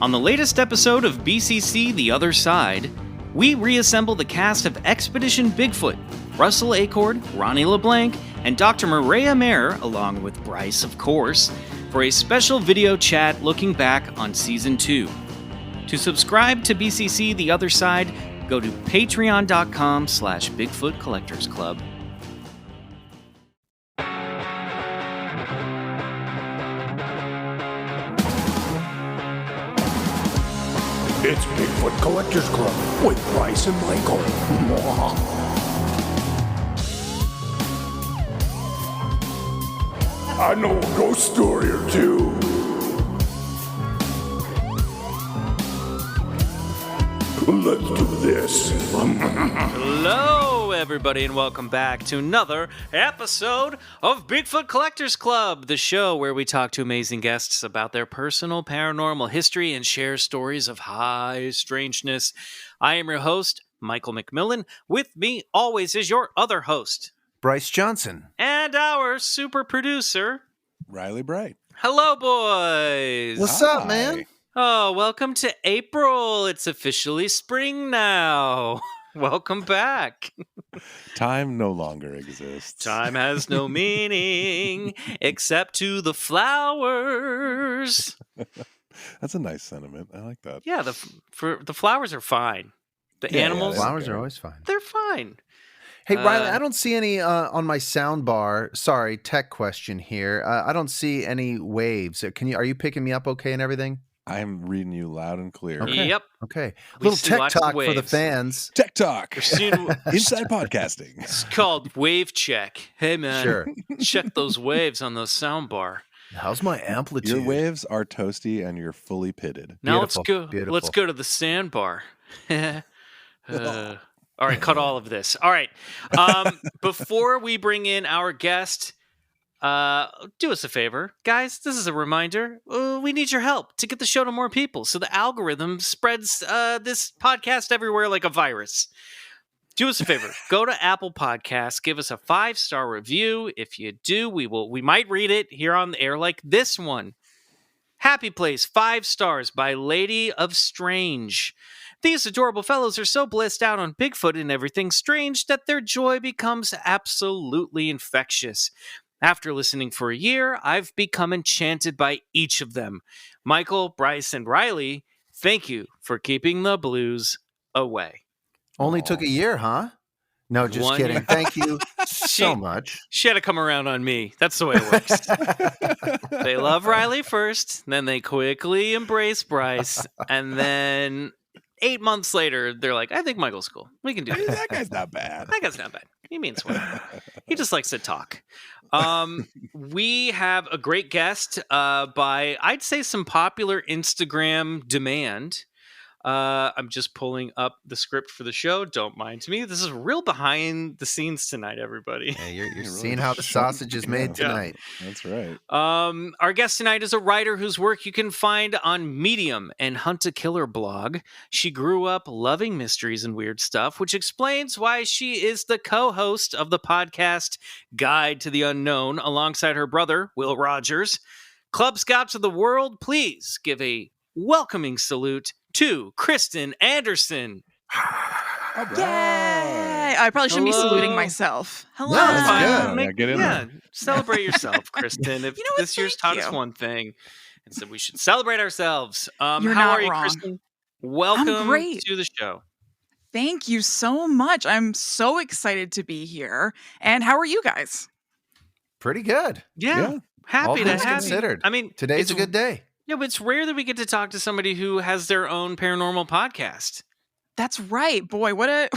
On the latest episode of BCC The Other Side, we reassemble the cast of Expedition Bigfoot, Russell Acord, Ronnie LeBlanc, and Dr. Maria Mayer, along with Bryce, of course, for a special video chat looking back on Season 2. To subscribe to BCC The Other Side, go to patreon.com/Bigfoot Collectors Club. It's Bigfoot Collectors Club with Bryce and Michael. I know a ghost story or two. Let's do this. Hello, everybody, and welcome back to another episode of Bigfoot Collectors Club, the show where we talk to amazing guests about their personal paranormal history and share stories of high strangeness. I am your host, Michael McMillan. With me always is your other host, Bryce Johnson. And our super producer, Riley Bright. Hello, boys. What's up, man? Oh, welcome to April. It's officially spring now. Welcome back. Time no longer exists. Time has no meaning except to the flowers. That's a nice sentiment. I like that. Yeah, the flowers are fine. The animals, flowers are always fine. They're fine. Hey, Riley, I don't see any on my sound bar. Sorry, tech question here. I don't see any waves. Are you picking me up okay and everything? I'm reading you loud and clear. Okay. Yep. Okay. We Little see tech lots of talk for the waves. fans. Tech Talk. Soon, Inside podcasting. it's called wave check. Hey, man. Sure. Check those waves on the sound bar. How's my amplitude? Your waves are toasty and you're fully pitted. Now Beautiful. let's go to the sandbar. All right, cut all of this. All right. Before we bring in our guest, do us a favor, guys. This is a reminder. We need your help to get the show to more people, so the algorithm spreads this podcast everywhere like a virus. Do us a favor. Go to Apple Podcasts. Give us a 5-star review. If you do, we might read it here on the air, like this one. Happy Place, 5 stars by Lady of Strange. These adorable fellows are so blissed out on Bigfoot and everything strange that their joy becomes absolutely infectious. After listening for a year, I've become enchanted by each of them. Michael, Bryce, and Riley, thank you for keeping the blues away. Only took a year, huh? No, just kidding. Year. Thank you so much. She had to come around on me. That's the way it works. They love Riley first, then they quickly embrace Bryce, and then 8 months later, they're like, I think Michael's cool. We can do this. That guy's not bad. That guy's not bad. He means well. He just likes to talk. We have a great guest by, I'd say, some popular Instagram demand. I'm just pulling up the script for the show. Don't mind me. This is real behind the scenes tonight, everybody. Yeah, you're seeing how the sausage is made tonight. That's right. Our guest tonight is a writer whose work you can find on Medium and Hunt a Killer blog. She grew up loving mysteries and weird stuff, which explains why she is the co-host of the podcast Guide to the Unknown alongside her brother, Will Rogers. Club Scouts of the world, please give a welcoming salute to Kristen Anderson. Yay! I probably shouldn't be saluting myself. Hello. No, that's good. Get in there. Celebrate yourself, Kristen. If this year's taught us one thing, and so we should celebrate ourselves. You're how not are you, wrong. Kristen? Welcome great. to the show. Thank you so much. I'm so excited to be here. And how are you guys? Pretty good. Yeah. All Happy to things have considered. you. I mean, Today's a good day. Yeah, but it's rare that we get to talk to somebody who has their own paranormal podcast. That's right. Boy, what a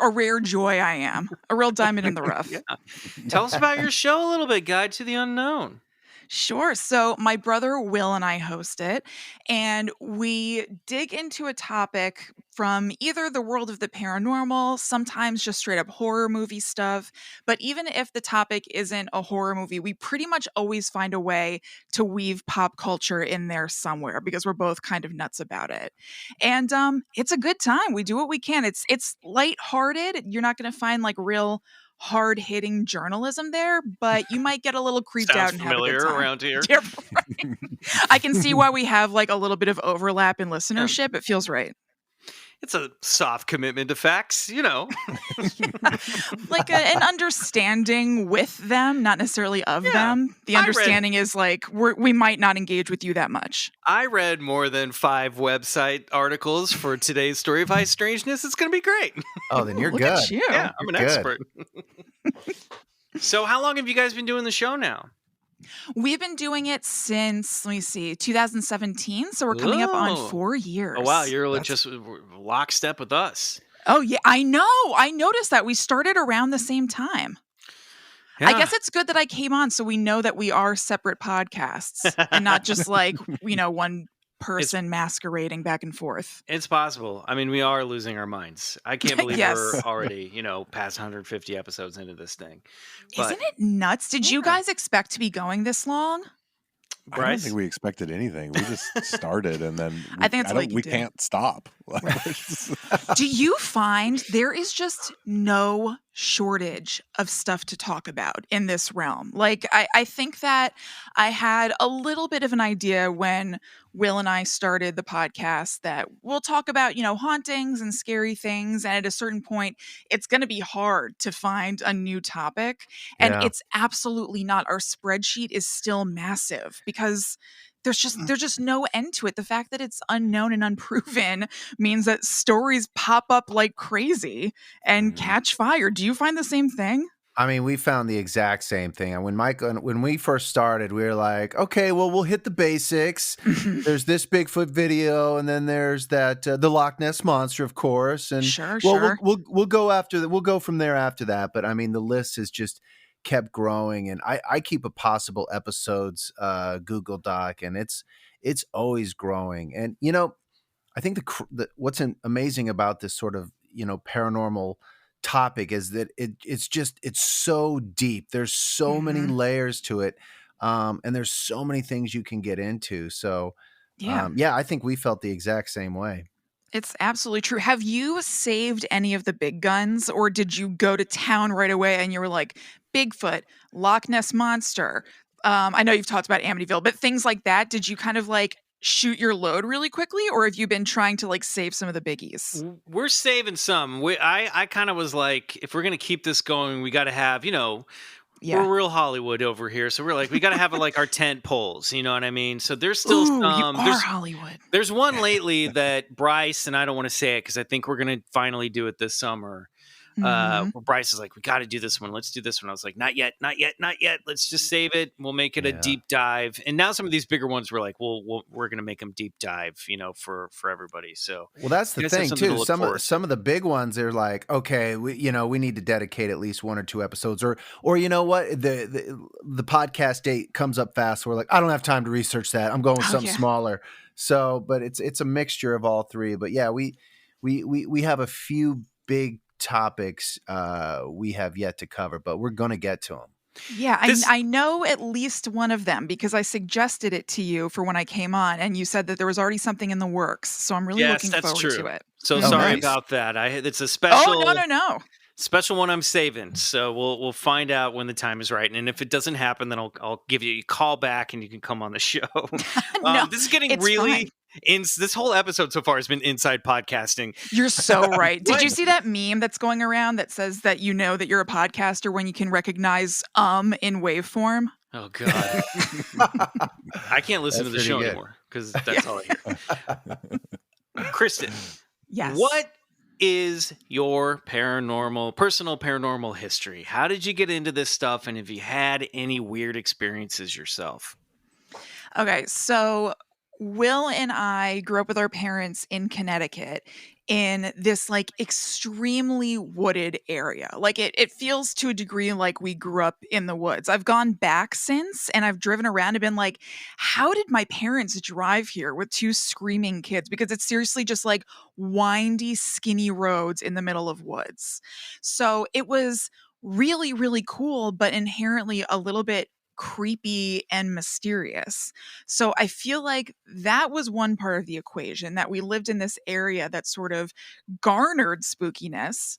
rare joy I am. A real diamond in the rough. Yeah. Tell us about your show a little bit, Guide to the Unknown. Sure. So my brother Will and I host it, and we dig into a topic from either the world of the paranormal, sometimes just straight up horror movie stuff. But even if the topic isn't a horror movie, we pretty much always find a way to weave pop culture in there somewhere because we're both kind of nuts about it. And it's a good time. We do what we can. It's lighthearted. You're not going to find like real hard-hitting journalism there, but you might get a little creeped out Sounds and have a familiar good time. around here. Yeah, right. I can see why we have like a little bit of overlap in listenership. It feels right. It's a soft commitment to facts, you know. Like an understanding with them, not necessarily of Yeah. them. The understanding is like we might not engage with you that much. I read more than 5 website articles for today's story of high strangeness. It's going to be great. Oh, then you're Look good. at you. Yeah, I'm an Good. expert. So how long have you guys been doing the show now? We've been doing it since, let me see, 2017. So we're coming up Whoa. on 4 years. Oh, wow. You're That's- just lockstep with us. Oh, yeah. I know. I noticed that. We started around the same time. I Yeah. guess it's good that I came on so we know that we are separate podcasts and not just like, one person masquerading back and forth. It's possible. I mean, we are losing our minds. I can't believe Yes. we're already, past 150 episodes into this thing. But, Isn't it nuts? Did you guys expect to be going this long? I don't Bryce? think we expected anything. We just started, and then I think that's all you can we do. can't stop. Do you find there is just no shortage of stuff to talk about in this realm? Like, I think that I had a little bit of an idea when Will and I started the podcast that we'll talk about, hauntings and scary things. And at a certain point, it's going to be hard to find a new topic. And Yeah. it's absolutely not. Our spreadsheet is still massive because there's just no end to it. The fact that it's unknown and unproven means that stories pop up like crazy and catch fire. Do you find the same thing? I mean, we found the exact same thing. And when we first started, we were like, okay, well, we'll hit the basics. There's this Bigfoot video, and then there's that the Loch Ness monster, of course. And Sure. we'll go after that. We'll go from there after that. But I mean, the list has just kept growing, and I keep a possible episodes Google Doc, and it's always growing. And I think what's amazing about this sort of paranormal topic is that it's so deep. There's so many layers to it, and there's so many things you can get into. So I think we felt the exact same way. It's absolutely true. Have you saved any of the big guns, or did you go to town right away and you were like, Bigfoot, Loch Ness Monster? I know you've talked about Amityville, but things like that, did you kind of like shoot your load really quickly, or have you been trying to like save some of the biggies? We're saving some. I kind of was like, if we're going to keep this going, we got to have, we're real Hollywood over here. So we're like, we got to have like our tent poles. You know what I mean? So there's still Ooh, some. you are Hollywood. There's one lately that Bryce, and I don't want to say it because I think we're going to finally do it this summer. Where Bryce is like, we got to do this one. Let's do this one. I was like, not yet. Let's just save it. We'll make it a deep dive. And now some of these bigger ones, we're like, we're going to make them deep dive, for everybody. So, well, that's the you guys have thing something to too. look Some forward to. of the big ones, they're like, okay, we need to dedicate at least 1 or 2 episodes, or you know what, the podcast date comes up fast. So we're like, I don't have time to research that. I'm going with something smaller. So, but it's a mixture of all three. But yeah, we have a few big topics we have yet to cover, but we're going to get to them. Yeah, I know at least one of them because I suggested it to you for when I came on, and you said that there was already something in the works. So I'm really looking forward to it. So Oh, sorry nice. about that. It's a special. Oh, no. Special one I'm saving. So we'll find out when the time is right. And if it doesn't happen, then I'll give you a call back and you can come on the show. No, this is getting it's really this whole episode so far has been inside podcasting. You're so right. Did you see that meme that's going around that says that you know that you're a podcaster when you can recognize in waveform? Oh God. I can't listen to the show anymore because that's all I hear. Kristen. Yes. What is your personal paranormal history? How did you get into this stuff, and have you had any weird experiences yourself? Okay, so Will and I grew up with our parents in Connecticut in this like extremely wooded area. Like it feels to a degree like we grew up in the woods. I've gone back since and I've driven around and been like, how did my parents drive here with 2 screaming kids? Because it's seriously just like windy, skinny roads in the middle of woods. So it was really, really cool, but inherently a little bit creepy and mysterious. So I feel like that was one part of the equation, that we lived in this area that sort of garnered spookiness.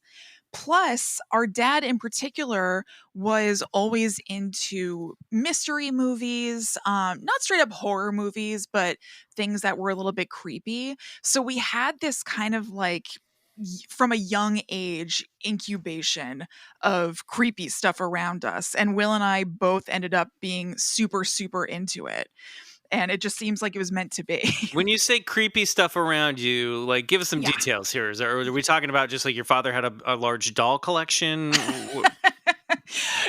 Plus, our dad in particular was always into mystery movies, not straight up horror movies, but things that were a little bit creepy. So we had this kind of like from a young age incubation of creepy stuff around us. And Will and I both ended up being super, super into it. And it just seems like it was meant to be. When you say creepy stuff around you, like, give us some Yeah. details here. Are we talking about just like your father had a large doll collection?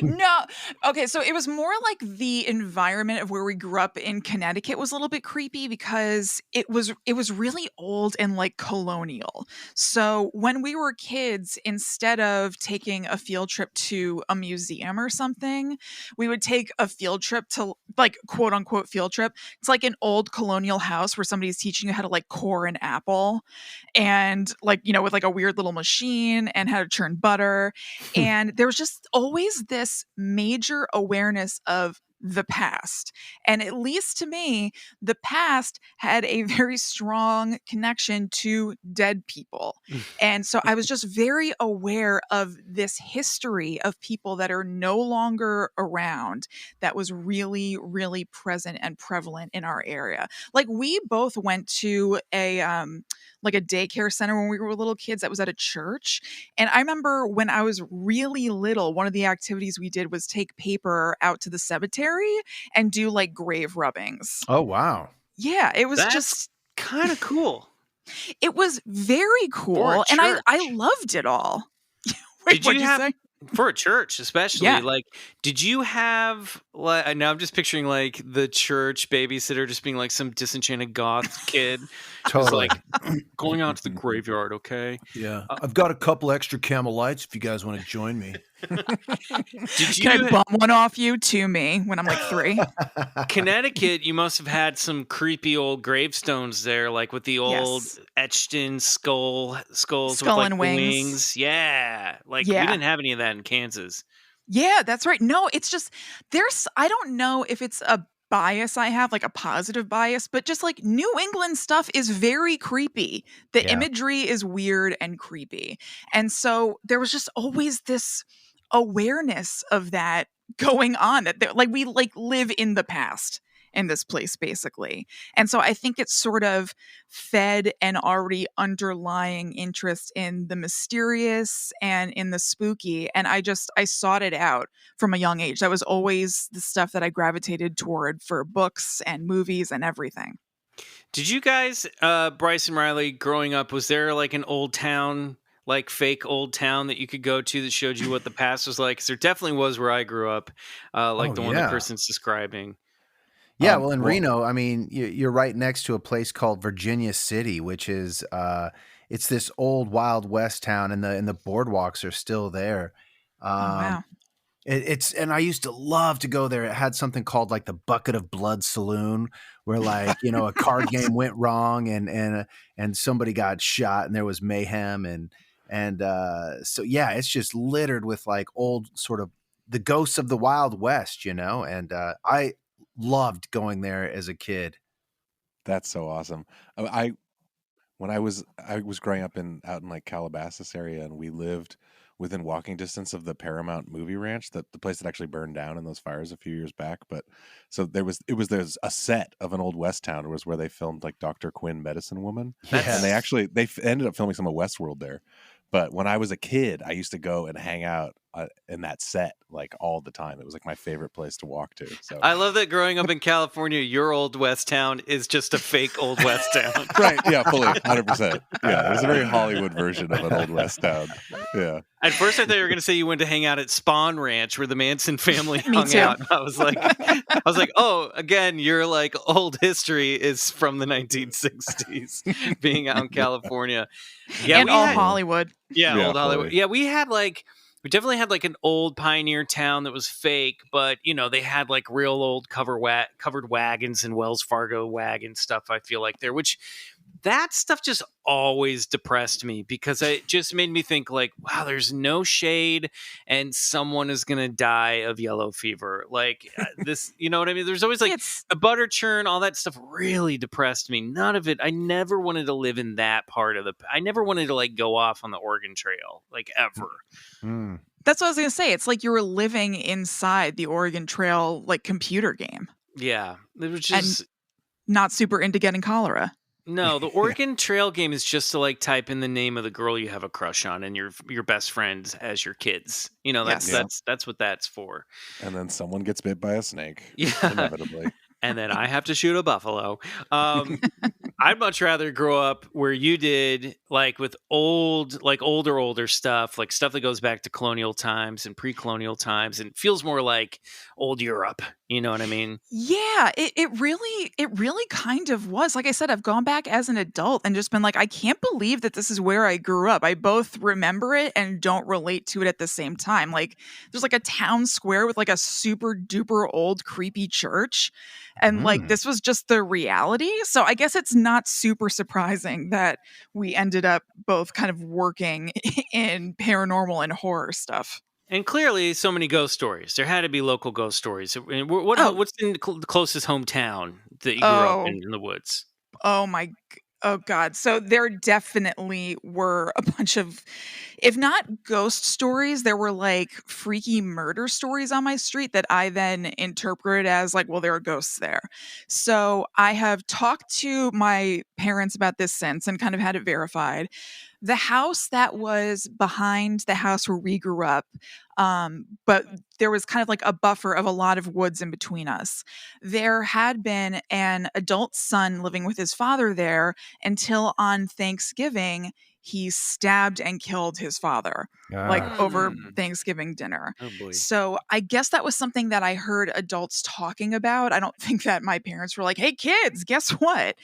No. Okay, so it was more like the environment of where we grew up in Connecticut was a little bit creepy because it was really old and like colonial. So when we were kids, instead of taking a field trip to a museum or something, we would take a field trip to like quote unquote field trip. It's like an old colonial house where somebody's teaching you how to like core an apple and like, with like a weird little machine and how to churn butter. And there was just always this major awareness of the past. And at least to me, the past had a very strong connection to dead people. And so I was just very aware of this history of people that are no longer around that was really, really present and prevalent in our area. Like we both went to a like a daycare center when we were little kids that was at a church. And I remember when I was really little, one of the activities we did was take paper out to the cemetery and do like grave rubbings. Oh, wow. Yeah, it was That's just kind of cool. it was very cool and I church. loved it all. Wait, Did what'd you you have say? for a church, especially? Yeah. Like, did you have like? Now I'm just picturing like the church babysitter just being like some disenchanted goth kid, just Totally. like going out to the graveyard. Okay, Yeah. I've got a couple extra camel lights if you guys want to join me. did Can I you? bum one off you to me when I'm like 3? Connecticut, you must have had some creepy old gravestones there, like with the old Yes. etched in skulls with Skull like and the wings. Yeah, like we Yeah. didn't have any of that in Kansas. Yeah, that's right. No, it's just I don't know if it's a bias I have, like a positive bias, but just like New England stuff is very creepy. The Yeah. imagery is weird and creepy. And so there was just always this awareness of that going on that like we like live in the past in this place basically. And so I think it's sort of fed an already underlying interest in the mysterious and in the spooky and I sought it out from a young age. That was always the stuff that I gravitated toward for books and movies and everything. Did you guys, Bryce and Riley, growing up, was there like an old town, like fake old town that you could go to that showed you what the past was like? 'Cause there definitely was where I grew up, like Oh, the one that yeah. Kristen's describing. Yeah, well, in Well, Reno, I mean, you're right next to a place called Virginia City, which is it's this old Wild West town, and the boardwalks are still there. Oh Um, wow. it's and I used to love to go there. It had something called like the Bucket of Blood Saloon, where like a card game went wrong and somebody got shot and there was mayhem and so yeah, it's just littered with like old sort of the ghosts of the Wild West, and I loved going there as a kid. that's so awesome. I when I was growing up out in like Calabasas area, and we lived within walking distance of the Paramount movie ranch, that the place that actually burned down in those fires a few years back. But so there's a set of an old West town was where they filmed like Dr. Quinn Medicine Woman, and they ended up filming some of Westworld there. But when I was a kid, I used to go and hang out in that set like all the time. It was like my favorite place to walk to. So I love that growing up in California, your old West town is just a fake old West town. right, yeah, fully, 100%. Yeah, it was a very Hollywood version of an old West town. Yeah. At first, I thought you were going to say you went to hang out at Spawn Ranch, where the Manson family Me hung too. out. I was like, oh, again, your like old history is from the 1960s, being out in California. Yeah, and we all had, Hollywood. yeah, Yeah, old Hollywood. fully. Yeah, we definitely had like an old pioneer town that was fake, but they had like real old covered wagons and Wells Fargo wagon stuff. I feel like there, which that stuff just always depressed me because it just made me think like, wow, there's no shade and someone is going to die of yellow fever. Like this, you know what I mean? There's always like the butter churn, all that stuff really depressed me. None of it. I never wanted to live in that part of I never wanted to like go off on the Oregon Trail, like ever. Mm. That's what I was going to say. It's like you were living inside the Oregon Trail, like computer game. Yeah. It was just not super into getting cholera. No, the Oregon Trail game is just to like type in the name of the girl you have a crush on and your best friends as your kids. You know, that's what that's for. And then someone gets bit by a snake. Yeah. Inevitably. And then I have to shoot a buffalo. I'd much rather grow up where you did, like with older stuff, like stuff that goes back to colonial times and pre-colonial times, and feels more like old Europe. You know what I mean? Yeah, it really kind of was. Like I said, I've gone back as an adult and just been like, I can't believe that this is where I grew up. I both remember it and don't relate to it at the same time. Like there's like a town square with like a super duper old creepy church. And like this was just the reality. So I guess it's not super surprising that we ended up both kind of working in paranormal and horror stuff. And clearly, so many ghost stories. There had to be local ghost stories. What's in the closest hometown that you grew up in the woods? Oh God. So there definitely were a bunch of, if not ghost stories, there were like freaky murder stories on my street that I then interpreted as like, well, there are ghosts there. So I have talked to my parents about this since and kind of had it verified. The house that was behind the house where we grew up, but there was kind of like a buffer of a lot of woods in between us. There had been an adult son living with his father there until on Thanksgiving, he stabbed and killed his father, like over Thanksgiving dinner. Oh boy. So I guess that was something that I heard adults talking about. I don't think that my parents were like, hey kids, guess what?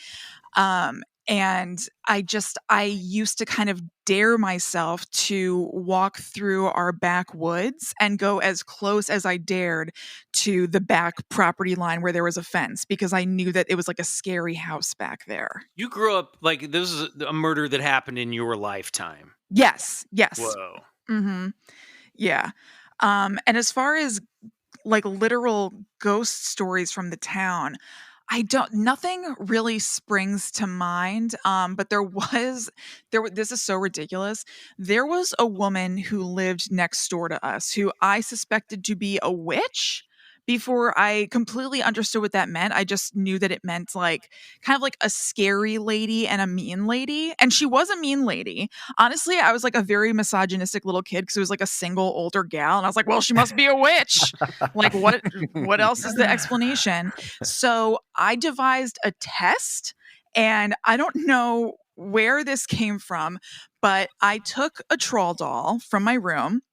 And I used to kind of dare myself to walk through our backwoods and go as close as I dared to the back property line where there was a fence because I knew that it was like a scary house back there. You grew up like this is a murder that happened in your lifetime. Yes. Whoa. Mm-hmm. Yeah. And as far as like literal ghost stories from the town, nothing really springs to mind. But this is so ridiculous. There was a woman who lived next door to us who I suspected to be a witch before I completely understood what that meant. I just knew that it meant like kind of like a scary lady and a mean lady. And she was a mean lady. Honestly, I was like a very misogynistic little kid because it was like a single older gal. And I was like, well, she must be a witch. Like what else is the explanation? So I devised a test, and I don't know where this came from, but I took a troll doll from my room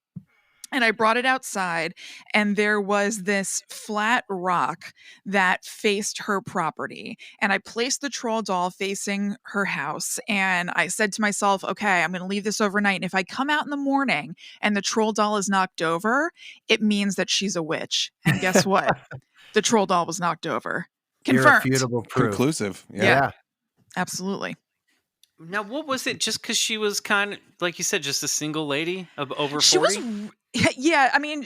and I brought it outside, and there was this flat rock that faced her property. And I placed the troll doll facing her house. And I said to myself, okay, I'm going to leave this overnight. And if I come out in the morning and the troll doll is knocked over, it means that she's a witch. And guess what? The troll doll was knocked over. Confirmed. Irrefutable proof. Conclusive. Yeah. Absolutely. Now, what was it? Just because she was kind of, like you said, just a single lady of over 40? She was, yeah. I mean,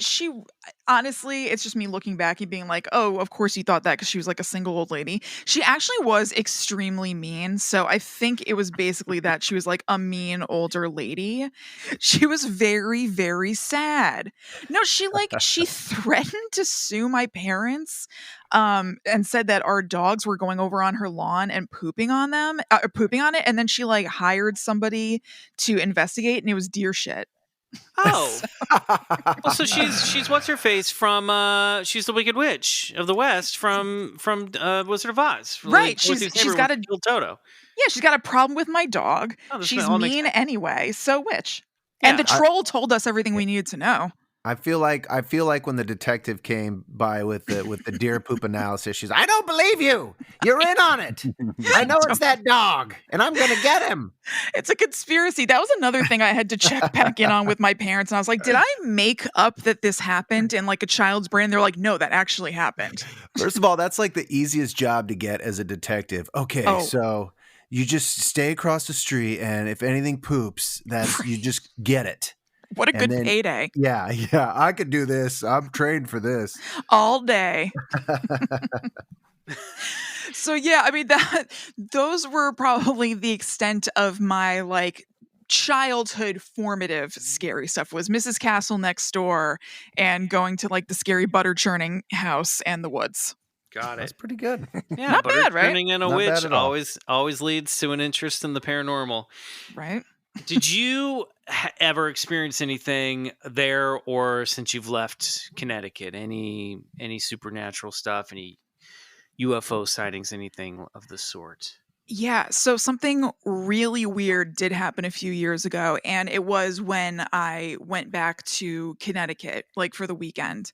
honestly, it's just me looking back and being like, oh, of course you thought that because she was like a single old lady. She actually was extremely mean. So I think it was basically that she was like a mean older lady. She was very, very sad. No, she threatened to sue my parents and said that our dogs were going over on her lawn and pooping on it. And then she like hired somebody to investigate, and it was deer shit. Oh, well, so she's what's her face from? She's the Wicked Witch of the West from Wizard of Oz, right? She's got a Toto. Yeah, she's got a problem with my dog. She's mean anyway. So witch, and the troll told us everything we needed to know. I feel like when the detective came by with the deer poop analysis, she's, I don't believe you. You're in on it. I know it's that dog, and I'm gonna get him. It's a conspiracy. That was another thing I had to check back in on with my parents. And I was like, did I make up that this happened in like a child's brain? They're like, no, that actually happened. First of all, that's like the easiest job to get as a detective. Okay, so You just stay across the street, and if anything poops, you just get it. What a And good then, payday. yeah, I could do this. I'm trained for this. All day. So yeah, I mean those were probably the extent of my like childhood formative scary stuff was Mrs. Castle next door and going to like the scary butter churning house and the woods. Got That's it. pretty good. Yeah, Not butter bad, right? churning and a Not bad witch at all. always leads to an interest in the paranormal. Right? Did you ever experience anything there, or since you've left Connecticut, any supernatural stuff, any UFO sightings, anything of the sort? Yeah, so something really weird did happen a few years ago, and it was when I went back to Connecticut, like for the weekend.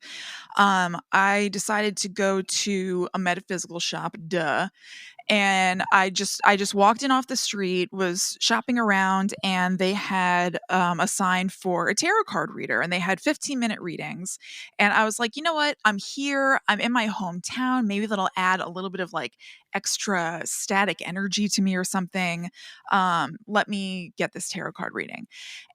I decided to go to a metaphysical shop, duh. And I just walked in off the street, was shopping around, and they had a sign for a tarot card reader, and they had 15-minute readings. And I was like, you know what? I'm here. I'm in my hometown. Maybe that'll add a little bit of like extra static energy to me or something. Let me get this tarot card reading.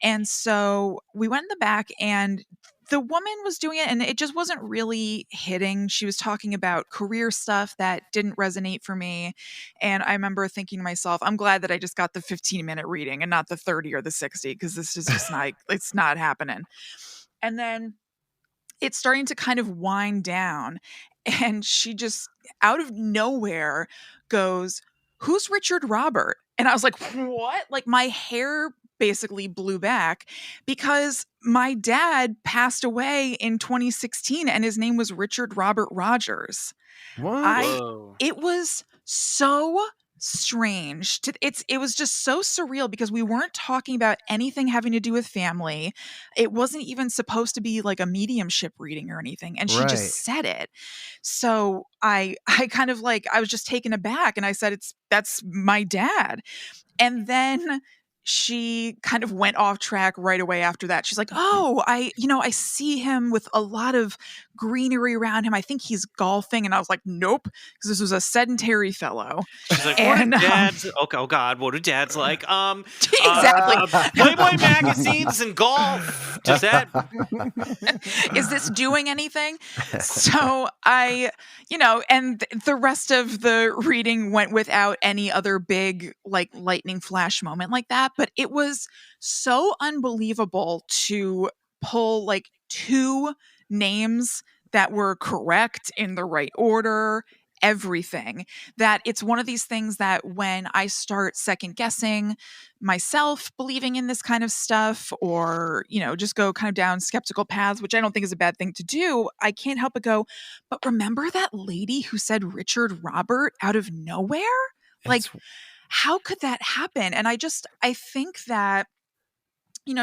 And so we went in the back, and the woman was doing it and it just wasn't really hitting. She was talking about career stuff that didn't resonate for me. And I remember thinking to myself, I'm glad that I just got the 15-minute reading and not the 30 or the 60, because this is just not, it's not happening. And then it's starting to kind of wind down. And she just out of nowhere goes, "Who's Richard Robert?" And I was like, "What?" Like my hair basically blew back because my dad passed away in 2016 and his name was Richard Robert Rogers. What? Whoa. It was so strange. It was just so surreal because we weren't talking about anything having to do with family. It wasn't even supposed to be like a mediumship reading or anything, and she Right. just said it. So I kind of like I was just taken aback, and I said, that's my dad." And then she kind of went off track right away after that. She's like, "Oh, I see him with a lot of greenery around him. I think he's golfing." And I was like, "Nope," because this was a sedentary fellow. She's like, And, what do dads? Okay, oh God, what do dads like? Exactly. Playboy magazines and golf. Does that? Is this doing anything? So and the rest of the reading went without any other big like lightning flash moment like that. But it was so unbelievable to pull like two names that were correct in the right order, everything, that it's one of these things that when I start second guessing myself believing in this kind of stuff, or just go kind of down skeptical paths, which I don't think is a bad thing to do, I can't help but go, but remember that lady who said Richard Robert out of nowhere? Like, how could that happen? And I think that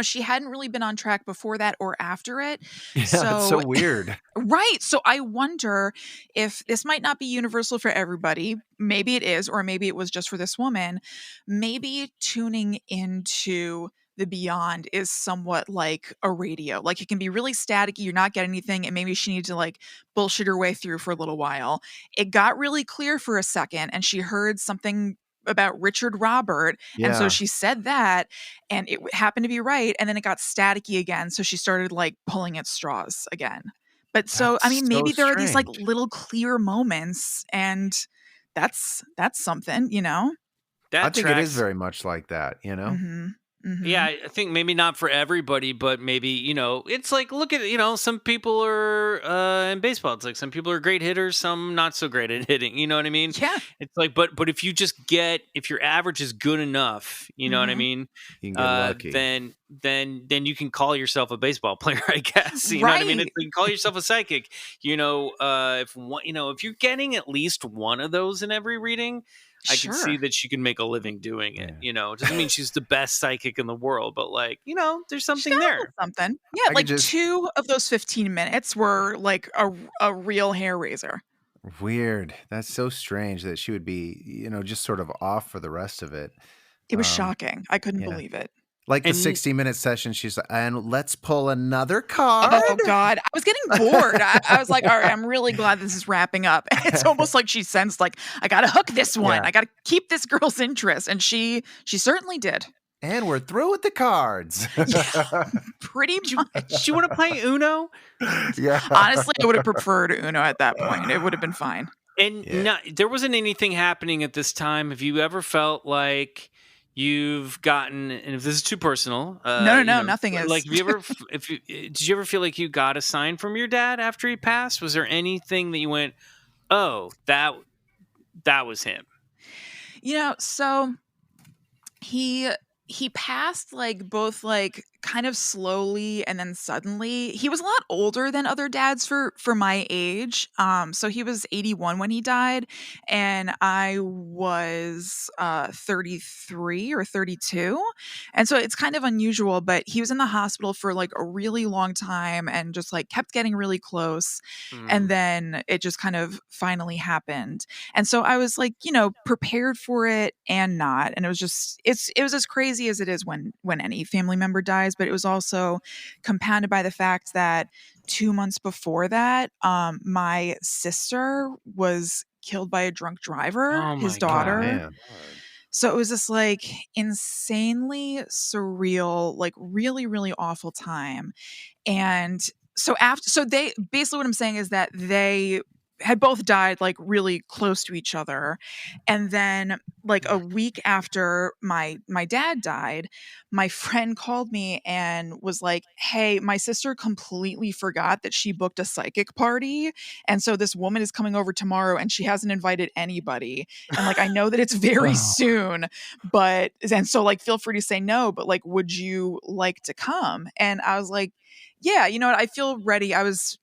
she hadn't really been on track before that or after it. Yeah, it's so weird. Right. So I wonder if this might not be universal for everybody. Maybe it is, or maybe it was just for this woman. Maybe tuning into the beyond is somewhat like a radio. Like it can be really staticky, you're not getting anything, and maybe she needs to like bullshit her way through for a little while. It got really clear for a second, and she heard something about Richard Robert, and so Yeah. she said that, and it happened to be right, and then it got staticky again, so she started like pulling at straws again. But so I That's mean, maybe so there are these like strange. little clear moments, and that's something, I That think it is tracks. very much like that, Mm-hmm. Mm-hmm. Yeah, I think maybe not for everybody, but maybe, it's like, look at, some people are in baseball. It's like some people are great hitters, some not so great at hitting. You know what I mean? Yeah. It's like, but if you just if your average is good enough, you know what I Mhm. mean? You can get lucky. Then you can call yourself a baseball player, I guess. You know what I mean? Right. It's like, call yourself a psychic. If you're getting at least one of those in every reading, I can see Sure. that she can make a living doing it. Yeah. It doesn't mean she's the best psychic in the world, but like, there's She's something got a there. little something. Yeah, I could like just 2 of those 15 minutes were like a real hair raiser. weird. That's so strange that she would be, just sort of off for the rest of it. It was Um, shocking. I couldn't yeah. believe it. Like the And- 60-minute session, she's like, and let's pull another card. Oh God, I was getting bored. I was like, all right, I'm really glad this is wrapping up. And it's almost like she sensed like, I gotta hook this one. Yeah. I gotta keep this girl's interest. And she certainly did. And we're through with the cards. Pretty Do much. you want to play Uno? Yeah. Honestly, I would have preferred Uno at that point. It would have been fine. And there wasn't anything happening at this time. Have you ever felt like you've gotten, and if this is too personal, No, nothing is. Like, have you ever, did you ever feel like you got a sign from your dad after he passed? Was there anything that you went, oh, that was him? So he passed like both like kind of slowly and then suddenly. He was a lot older than other dads for my age. So he was 81 when he died, and I was 33 or 32. And so it's kind of unusual, but he was in the hospital for like a really long time and just like kept getting really close. And then it just kind of finally happened. And so I was like, prepared for it and not. And it was just it was as crazy as it is when any family member dies, but it was also compounded by the fact that 2 months before that, my sister was killed by a drunk driver, Oh his my daughter. God. Man. So it was this like insanely surreal, like really, really awful time. And so they basically, what I'm saying is that they had both died like really close to each other. And then like a week after my dad died, my friend called me and was like, hey, my sister completely forgot that she booked a psychic party. And so this woman is coming over tomorrow and she hasn't invited anybody. And like, I know that it's very soon, and so like, feel free to say no, but like, would you like to come? And I was like, yeah, you know what? I feel ready. I was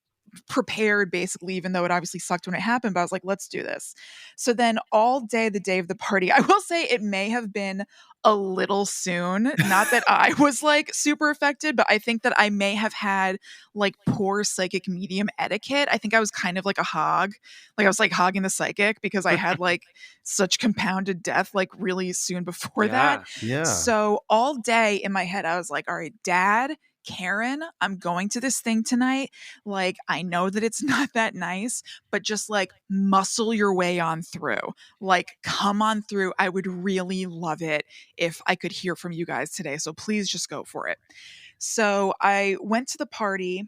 prepared basically, even though it obviously sucked when it happened, but I was like, let's do this. So then all day, the day of the party, I will say it may have been a little soon. Not that I was like super affected, but I think that I may have had like poor psychic medium etiquette. I think I was kind of like a hog. Like I was like hogging the psychic because I had like such compounded death like really soon before that. Yeah. So all day in my head, I was like, all right, Dad, Karen, I'm going to this thing tonight. Like, I know that it's not that nice, but just like muscle your way on through. Like, come on through. I would really love it if I could hear from you guys today. So please just go for it. So I went to the party.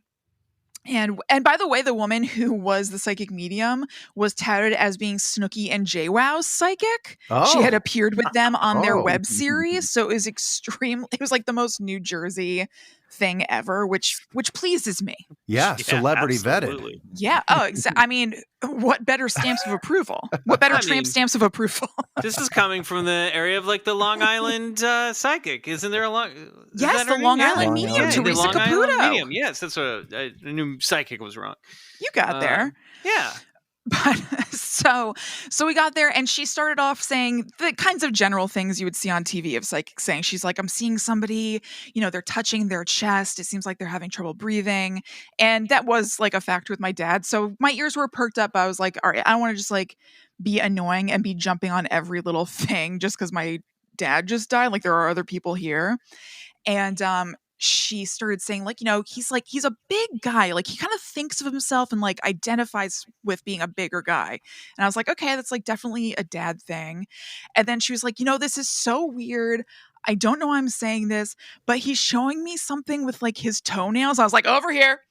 And by the way, the woman who was the psychic medium was touted as being Snooki and JWoww's psychic. She had appeared with them on their web series, so it was it was like the most New Jersey thing ever, which pleases me. Yeah, celebrity absolutely. vetted. Yeah. Oh, exactly. I mean, what better stamps of approval? What better tramp stamps of approval? This is coming from the area of like the Long Island psychic. Isn't there a long? Yes, the Long Island medium, Yeah, the Teresa Long Island Caputo. medium. Yes, that's what I knew. Psychic was wrong. You got there. Yeah. But so we got there and she started off saying the kinds of general things you would see on TV of psychics saying. She's like, I'm seeing somebody, they're touching their chest. It seems like they're having trouble breathing. And that was like a factor with my dad. So my ears were perked up. I was like, all right, I don't want to just like be annoying and be jumping on every little thing just because my dad just died. Like there are other people here. And she started saying like, he's a big guy. Like he kind of thinks of himself and like identifies with being a bigger guy. And I was like, okay, that's like definitely a dad thing. And then she was like, this is so weird. I don't know why I'm saying this, but he's showing me something with like his toenails. I was like, over here.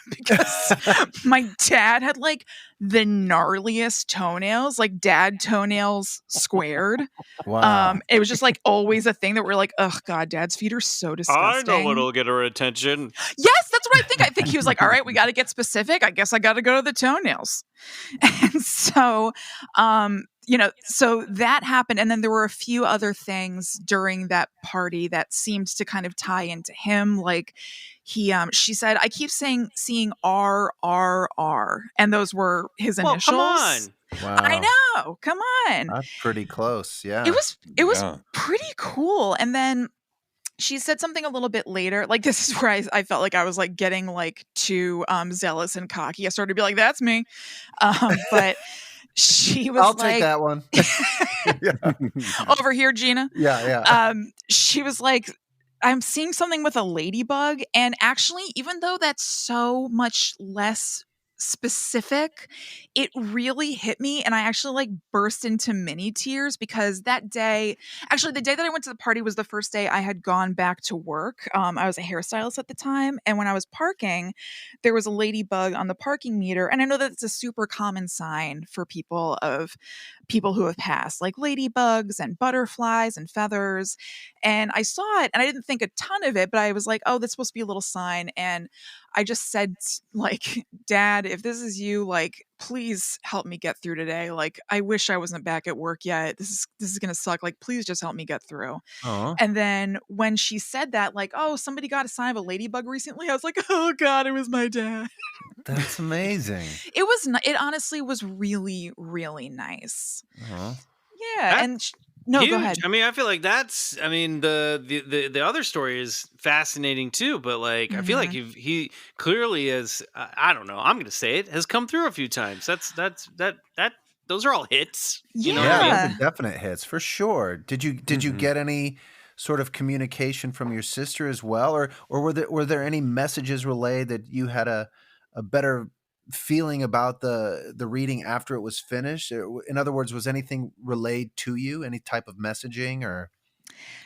Because my dad had like the gnarliest toenails, like dad toenails squared. Wow. It was just like always a thing that we're like, oh God, dad's feet are so disgusting. I know what'll get her attention. Yes, that's what I think. I think he was like, all right, we got to get specific. I guess I got to go to the toenails. And so, so that happened. And then there were a few other things during that party that seemed to kind of tie into him. Like she said, I keep seeing R, and those were his initials. Come on. Wow. I know. Come on. That's pretty close. Yeah. It was pretty cool. And then she said something a little bit later. Like this is where I felt like I was like getting like too zealous and cocky. I started to be like, that's me. But she was I'll like, take that one. over here, Gina. Yeah. She was like, I'm seeing something with a ladybug, and actually, even though that's so much less specific, it really hit me, and I actually like burst into mini tears because that day, actually the day that I went to the party was the first day I had gone back to work. I was a hairstylist at the time, and when I was parking, there was a ladybug on the parking meter, and I know that it's a super common sign for people who have passed, like ladybugs and butterflies and feathers. And I saw it and I didn't think a ton of it, but I was like, oh, that's supposed to be a little sign. And I just said, like, Dad, if this is you, like, please help me get through today. Like, I wish I wasn't back at work yet. This is gonna suck. Like, please just help me get through. Oh, And then when she said that, like, oh, somebody got a sign of a ladybug recently, I was like, oh God, it was my dad. that's amazing. It honestly was really, really nice. Oh. Yeah. That- And no, Huge. go ahead. I mean, I feel like that's. I mean, the other story is fascinating too. But like, I feel like he clearly is. I don't know. I'm going to say it has come through a few times. That. Those are all hits. You know what I mean? Yeah. Those are definite hits for sure. Did you get any sort of communication from your sister as well, or were there any messages relayed that you had a better feeling about the reading after it was finished? In other words, was anything relayed to you? Any type of messaging or?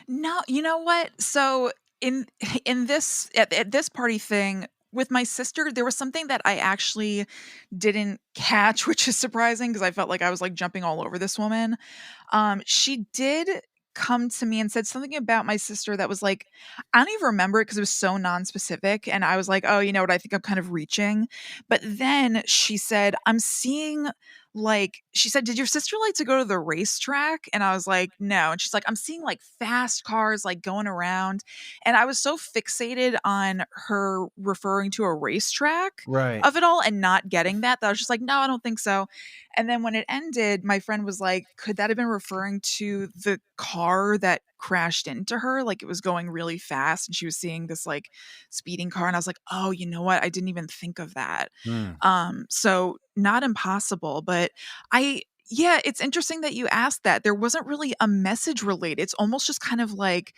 No, you know what? So in this at this party thing with my sister, there was something that I actually didn't catch, which is surprising because I felt like I was like jumping all over this woman. She did come to me and said something about my sister that was like, I don't even remember it because it was so non-specific. And I was like, oh, you know what? I think I'm kind of reaching. But then she said, I'm seeing she said, did your sister like to go to the racetrack? And I was like, no. And she's like, I'm seeing like fast cars like going around. And I was so fixated on her referring to a racetrack Right. of it all and not getting that I was just like, no, I don't think so. And then when it ended, my friend was like, could that have been referring to the car that crashed into her? Like it was going really fast and she was seeing this like speeding car. And I was like, oh, you know what? I didn't even think of that. So not impossible, but yeah, it's interesting that you asked that. There wasn't really a message related. It's almost just kind of like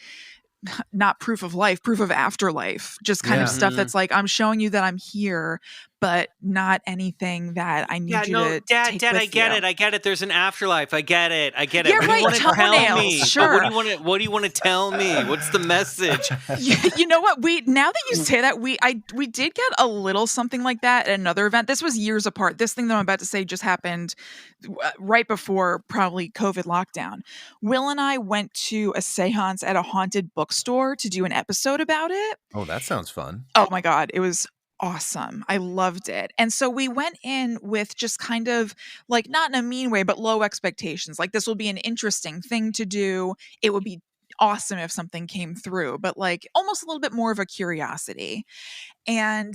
not proof of life, proof of afterlife, just kind of Yeah. stuff that's like, I'm showing you that I'm here, but not anything that I need Yeah, you no, to Dad, take I with get you. it. I get it. There's an afterlife. I get it. Yeah, What do you right, want to tell toenails, me? sure. What do you want to tell me? What's the message? You know what? Now that you say that, we did get a little something like that at another event. This was years apart. This thing that I'm about to say just happened right before probably COVID lockdown. Will and I went to a seance at a haunted bookstore to do an episode about it. Oh, that sounds fun. Oh my God, it was awesome. I loved it. And so we went in with just kind of like, not in a mean way, but low expectations. Like, this will be an interesting thing to do. It would be awesome if something came through, but like almost a little bit more of a curiosity. And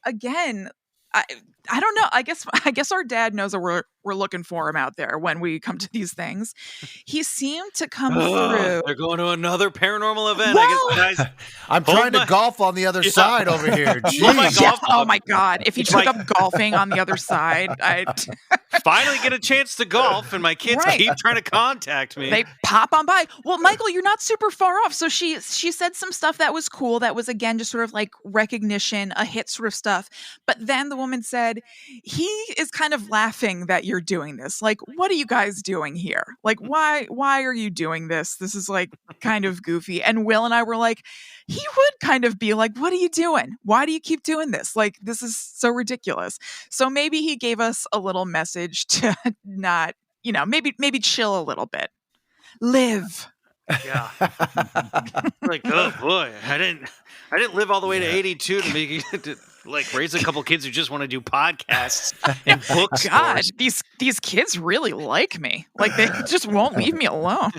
again, I don't know. I guess our dad knows that we're looking for him out there when we come to these things. He seemed to come through. They're going to another paranormal event. Well, I guess, guys. I'm Hold trying my- to golf on the other Yeah. side over here. Hold my Jeez. golf Oh club. my God! If he It's took like- up golfing on the other side, Finally get a chance to golf, and my kids Right. keep trying to contact me. they pop on by. Well, Michael, you're not super far off. So she said some stuff that was cool. That was again just sort of like recognition, a hit sort of stuff. But then the woman said, "He is kind of laughing that you're doing this. Like, what are you guys doing here? Like, why are you doing this? This is like kind of goofy." And Will and I were like, he would kind of be like, "What are you doing? Why do you keep doing this? Like, this is so ridiculous." So maybe he gave us a little message to not, maybe chill a little bit. Live. Yeah. Like, oh boy, I didn't live all the way to 82 to make to like raise a couple kids who just want to do podcasts and bookstores. God, these kids really like me. Like, they just won't leave me alone.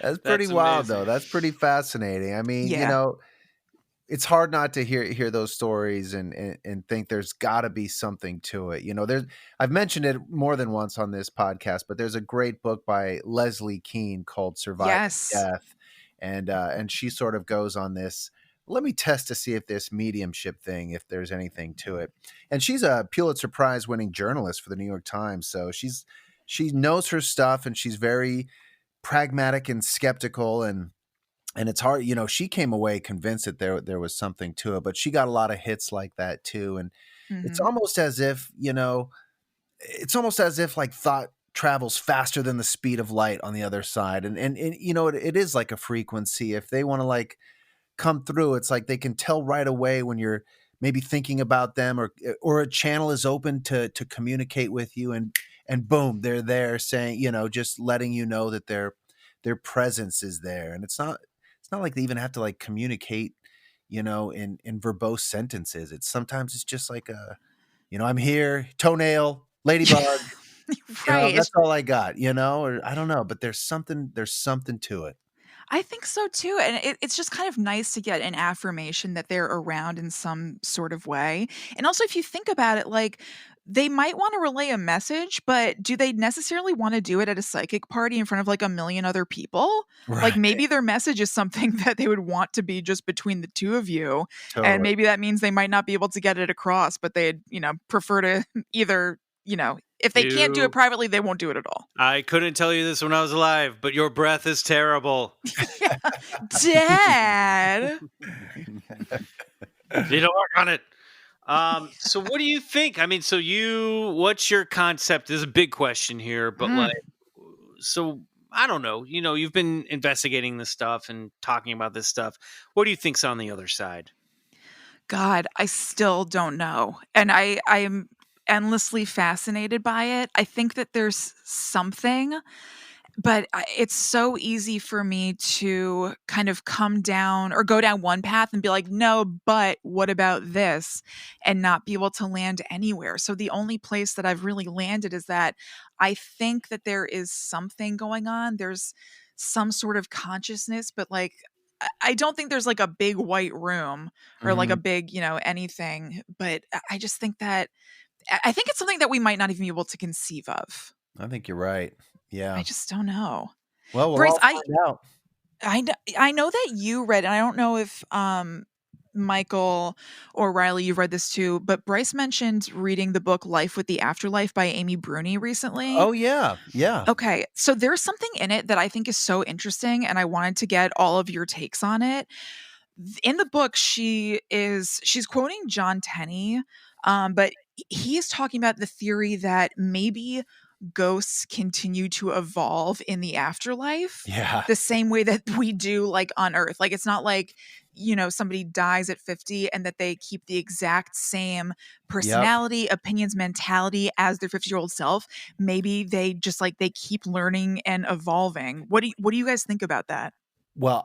That's pretty That's wild, amazing. though. That's pretty fascinating. I mean, Yeah. it's hard not to hear those stories and think there's got to be something to it. I've mentioned it more than once on this podcast, but there's a great book by Leslie Kean called Surviving Yes. Death, and she sort of goes on this. Let me test to see if this mediumship thing, if there's anything to it. And she's a Pulitzer Prize winning journalist for the New York Times, so she knows her stuff, and she's very pragmatic and skeptical, and and it's hard, she came away convinced that there was something to it, but she got a lot of hits like that too. And it's Mhm. almost as if, like thought travels faster than the speed of light on the other side. And it is like a frequency. If they want to like come through, it's like they can tell right away when you're maybe thinking about them, or a channel is open to communicate with you, and boom, they're there saying, just letting you know that their presence is there. And it's not like they even have to like communicate, in verbose sentences. Sometimes it's just like I'm here, toenail, ladybug, Right. that's all I got, or I don't know, but there's something to it. I think so too. And it's just kind of nice to get an affirmation that they're around in some sort of way. And also, if you think about it, like they might want to relay a message, but do they necessarily want to do it at a psychic party in front of like a million other people? Like Right. maybe their message is something that they would want to be just between the two of you. And Totally. maybe that means they might not be able to get it across, but they'd, prefer to either, if they can't do it privately, they won't do it at all. I couldn't tell you this when I was alive, but your breath is terrible. Dad. Need to work on it. So what do you think? I mean, what's your concept? This is a big question here, but so I don't know. You've been investigating this stuff and talking about this stuff. What do you think's on the other side? God, I still don't know. And I'm endlessly fascinated by it. I think that there's something, but it's so easy for me to kind of come down or go down one path and be like, no, but what about this? And not be able to land anywhere. So the only place that I've really landed is that I think that there is something going on. There's some sort of consciousness, but like, I don't think there's like a big white room or like a Mhm. big, anything. But I just think that I think it's something that we might not even be able to conceive of. I think you're right. I Yeah. just don't know. Well, we'll Bryce, all find out. I know that you read, and I don't know if Michael or Riley, you've read this too, but Bryce mentioned reading the book Life with the Afterlife by Amy Bruni recently. Oh yeah. Yeah. Okay, so there's something in it that I think is so interesting, and I wanted to get all of your takes on it. In the book, she's quoting John Tenney, but he's talking about the theory that maybe ghosts continue to evolve in the afterlife Yeah. the same way that we do like on Earth. Like it's not like, somebody dies at 50 and that they keep the exact same Yep. personality, opinions, mentality as their 50-year-old self. Maybe they just like they keep learning and evolving. What do you guys think about that? Well,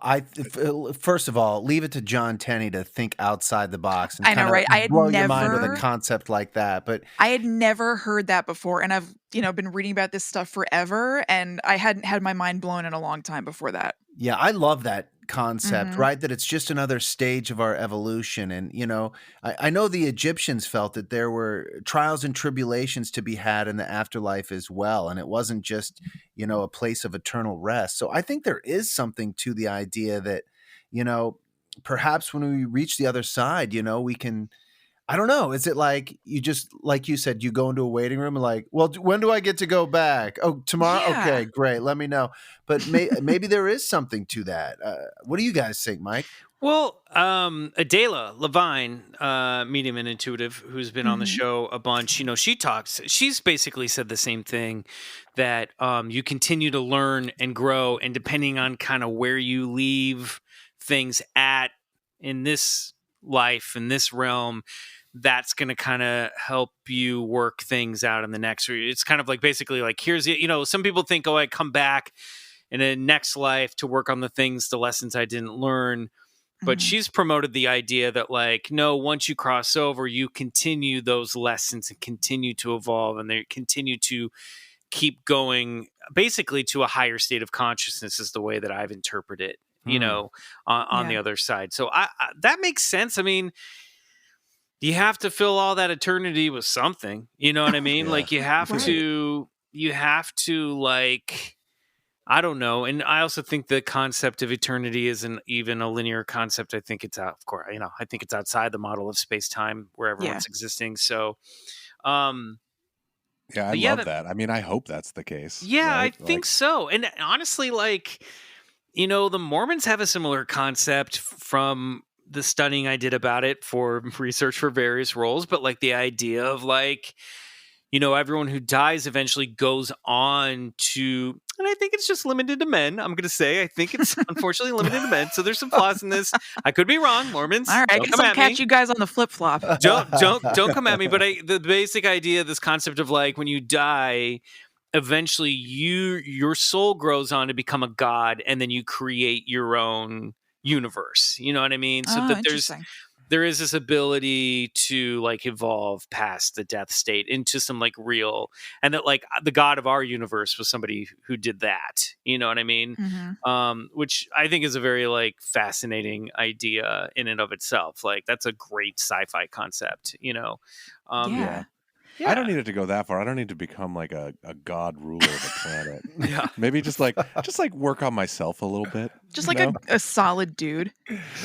first of all, leave it to John Tenney to think outside the box and I know, kind of right? blow your mind with a concept like that. But I had never heard that before, and I've, been reading about this stuff forever, and I hadn't had my mind blown in a long time before that. yeah, I love that concept, Mhm. right? That it's just another stage of our evolution. And, I know the Egyptians felt that there were trials and tribulations to be had in the afterlife as well. And it wasn't just, a place of eternal rest. So I think there is something to the idea that, you know, perhaps when we reach the other side, we can. I don't know. Is it like you just, like you said, you go into a waiting room and like, well, when do I get to go back? Oh, tomorrow? Yeah. Okay, great. Let me know. But maybe there is something to that. What do you guys think, Mike? Well, Adela Levine, medium and intuitive, who's been on the Mhm. show a bunch, she's basically said the same thing, that you continue to learn and grow, and depending on kind of where you leave things at in this life, in this realm, that's going to kind of help you work things out in the next. It's kind of like basically like, some people think, oh, I come back in a next life to work on the lessons I didn't learn. But Mhm. she's promoted the idea that, like, no, once you cross over, you continue those lessons and continue to evolve, and they continue to keep going basically to a higher state of consciousness, is the way that I've interpreted it, Hmm. on the Yeah. other side. So I that makes sense. I mean, you have to fill all that eternity with something. You know what I mean? Yeah. Like Right. you have to like, I don't know. And I also think the concept of eternity isn't even a linear concept. I think it's out, of course, I think it's outside the model of space time where Yeah. everyone's existing. So, um, Yeah, I but yeah, love that. I mean, I hope that's the case, yeah, I right? think Like, so. And honestly, like, the Mormons have a similar concept from the studying I did about it for research for various roles, but like the idea of like, everyone who dies eventually goes on to, and I think it's just limited to men. I'm going to say, I think it's unfortunately limited to men. So there's some flaws in this. I could be wrong, Mormons. All right, I don't guess come I'll at catch me. you guys on the flip flop. Don't come at me. But the basic idea, this concept of like when you die, eventually your soul grows on to become a god, and then you create your own universe. You know what I mean? So that Interesting. there is this ability to like evolve past the death state into some like real, and that like the god of our universe was somebody who did that. You know what I mean? Mm-hmm. Which I think is a very like fascinating idea in and of itself. Like that's a great sci-fi concept. Yeah. Yeah. I don't need it to go that far. I don't need to become like a god ruler of a planet. Yeah. Maybe just like work on myself a little bit. Just like a solid dude.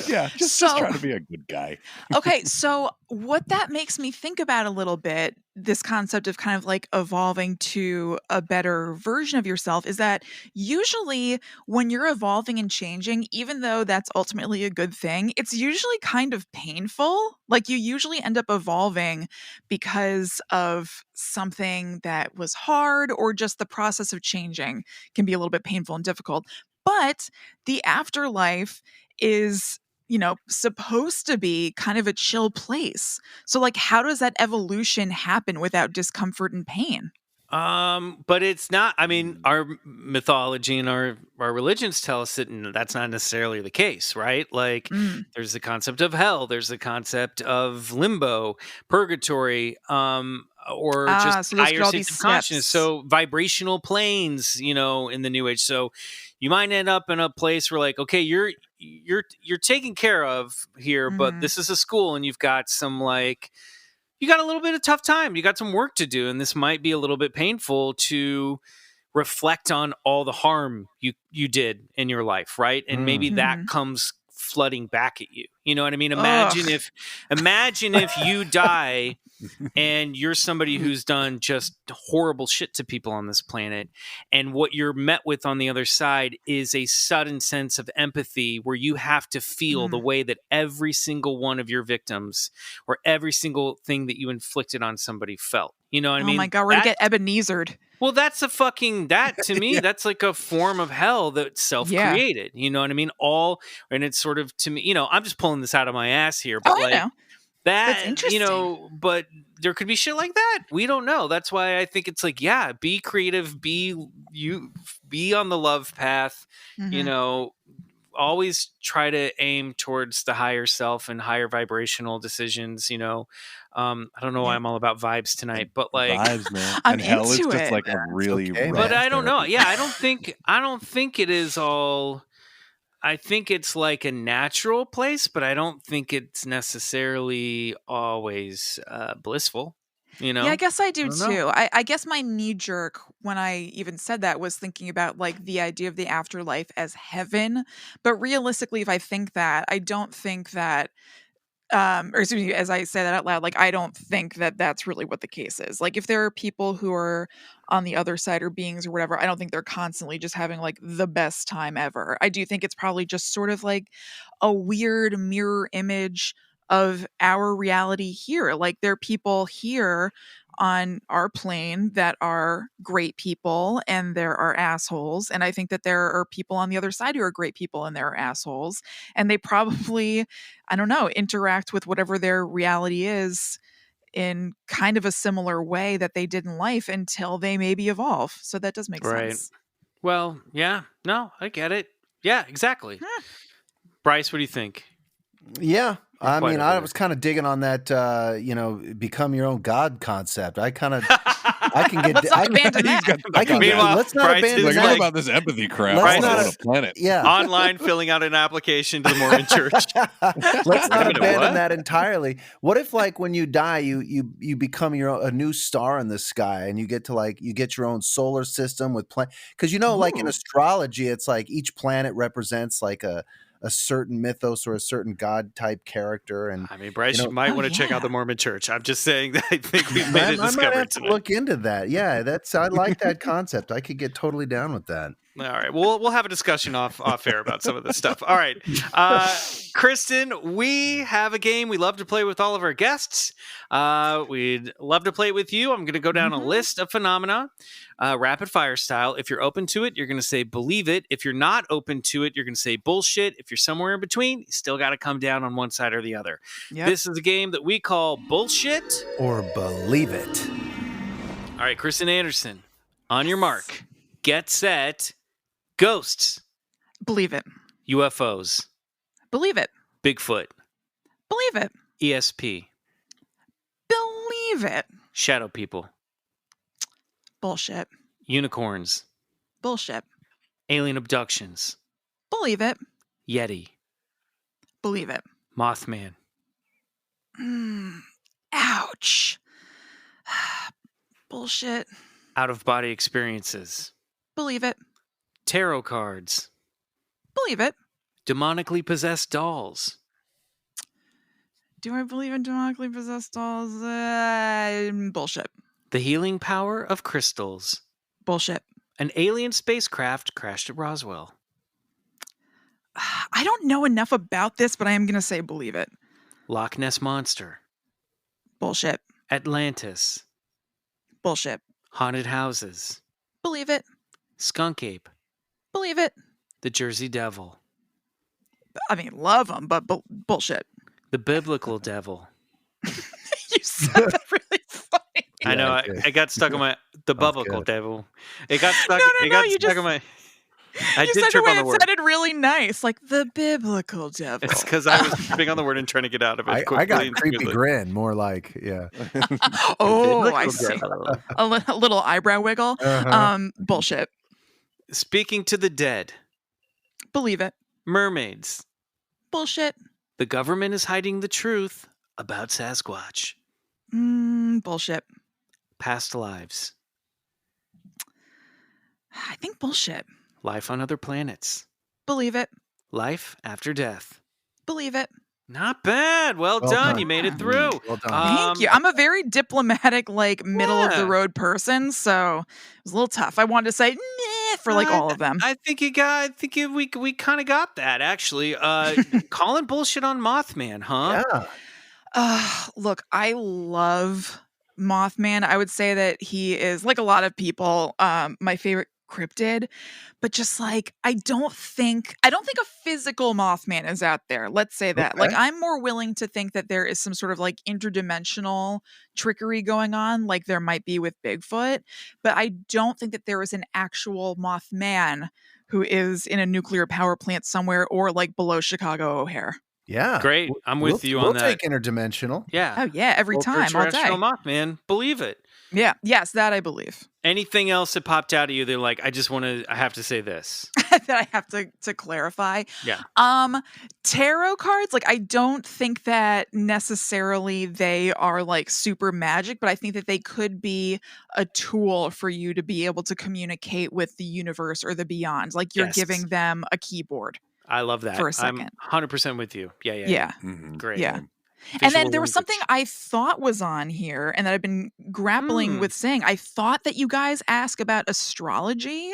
Yeah, just try to be a good guy. Okay, so what that makes me think about a little bit, this concept of kind of like evolving to a better version of yourself, is that usually when you're evolving and changing, even though that's ultimately a good thing, it's usually kind of painful. Like you usually end up evolving because of something that was hard, or just the process of changing can be a little bit painful and difficult. But the afterlife is, supposed to be kind of a chill place. So like, how does that evolution happen without discomfort and pain? But it's not, I mean, our mythology and our religions tell us that that's not necessarily the case, right? Like there's the concept of hell, there's the concept of limbo, purgatory, or just so those higher could all be states of consciousness. steps. So vibrational planes, in the New Age. So you might end up in a place where like, okay, you're taken care of here, but this is a school and you've got some like, you got a little bit of tough time. You got some work to do, and this might be a little bit painful to reflect on all the harm you did in your life, right? And maybe that comes flooding back at you. You know what I mean? Imagine if you die and you're somebody who's done just horrible shit to people on this planet, and what you're met with on the other side is a sudden sense of empathy where you have to feel the way that every single one of your victims or every single thing that you inflicted on somebody felt. You know what I mean? Oh my God, we're going to get Ebenezered. Well, that's that to me, that's like a form of hell that's self-created. You know what I mean? And it's sort of, to me, I'm just pulling this out of my ass here, but I know. That's interesting. But there could be shit like that. We don't know. That's why I think it's like, yeah, be creative, be on the love path, always try to aim towards the higher self and higher vibrational decisions, I don't know why I'm all about vibes tonight, but like vibes, man. I'm and hell is into just it. like a really rough but I don't know. therapy. Yeah, I don't think it is all. I think it's like a natural place, but I don't think it's necessarily always blissful. Yeah, I guess I do don't know. too. I guess my knee jerk when I even said that was thinking about like the idea of the afterlife as heaven. But realistically, if I think that, I don't think that, or excuse me, as I say that out loud, like I don't think that that's really what the case is. Like if there are people who are on the other side or beings or whatever, I don't think they're constantly just having like the best time ever. I do think it's probably just sort of like a weird mirror image of our reality here. Like there are people here on our plane that are great people and there are assholes. And I think that there are people on the other side who are great people and there are assholes. And they probably, I don't know, interact with whatever their reality is in kind of a similar way that they did in life until they maybe evolve. So that does make sense. Well, yeah. No, I get it. Yeah, exactly. Bryce, what do you think? Yeah. I quite mean, over I there. was kind of digging on that, become your own God concept. I can get. Let's not abandon He's that. got I can get. Meanwhile, Let's not Bryce abandon is like, that. what like- about this empathy crap? Let's I want to not- own a planet. Yeah. Online filling out an application to the Mormon Church. Let's Wait a not minute, abandon what? that entirely. What if, like, when you die, you become a new star in the sky, and you get your own solar system with because like in Ooh. astrology, it's like each planet represents like a certain mythos or a certain god type character, and I mean, Bryce, You you know- might Oh, want to check yeah. out the Mormon Church. I'm just saying that I think we've made I a might discovery have to tonight. look into that. Yeah, I like that concept. I could get totally down with that. All right, we'll have a discussion off air about some of this stuff. All right, Kristen, we have a game we love to play with all of our guests. We'd love to play it with you. I'm going to go down a list of phenomena, rapid fire style. If you're open to it, you're going to say believe it. If you're not open to it, you're going to say bullshit. If you're somewhere in between, you still got to come down on one side or the other. Yep. This is a game that we call bullshit or believe it. All right, Kristen Anderson, on your mark, get set. Ghosts. Believe it. UFOs. Believe it. Bigfoot. Believe it. ESP. Believe it. Shadow people. Bullshit. Unicorns. Bullshit. Alien abductions. Believe it. Yeti. Believe it. Mothman. Ouch. Bullshit. Out-of-body experiences. Believe it. Tarot cards. Believe it. Demonically possessed dolls. Do I believe in demonically possessed dolls? Bullshit. The healing power of crystals. Bullshit. An alien spacecraft crashed at Roswell. I don't know enough about this, but I am going to say believe it. Loch Ness Monster. Bullshit. Atlantis. Bullshit. Haunted houses. Believe it. Skunk ape. Believe it. The Jersey Devil. I mean, love them, but bullshit. The biblical devil. You said that really funny. I know. I got stuck on the biblical devil. It got stuck. Stuck on my. I you did said trip it on the word. It sounded really nice, like the biblical devil. It's because I was tripping on the word and trying to get out of it. I got a creepy grin, more like, yeah. Oh, I see. A little eyebrow wiggle. Bullshit. Speaking to the dead. Believe it. Mermaids. Bullshit. The government is hiding the truth about Sasquatch. Bullshit. Past lives. I think bullshit. Life on other planets. Believe it. Life after death. Believe it. Not bad. Well done. You made it through. Well done. Thank you. I'm a very diplomatic, like middle of the road person, so it was a little tough. I wanted to say nah for like all of them. I think we kind of got that actually. Calling bullshit on Mothman, huh? Yeah. Look, I love Mothman. I would say that he is, like a lot of people, my favorite cryptid, but just like I don't think a physical Mothman is out there. Let's say that. Okay. Like I'm more willing to think that there is some sort of like interdimensional trickery going on, like there might be with Bigfoot, but I don't think that there is an actual Mothman who is in a nuclear power plant somewhere or like below Chicago O'Hare. Yeah. Great. I'm with you on that. We'll take interdimensional. Yeah. Oh yeah, every time, all day. Extraterrestrial Mothman. Believe it. Yeah. Yes, that I believe. Anything else that popped out of you? They're like, I have to say this. That I have to clarify. Yeah. Tarot cards, like I don't think that necessarily they are like super magic, but I think that they could be a tool for you to be able to communicate with the universe or the beyond. Like you're giving them a keyboard. I love that. For a second. I'm 100% with you. Yeah. Mm-hmm. Great. Yeah. Visual And then there was language. something I thought was on here and that I've been grappling with saying. I thought that you guys ask about astrology.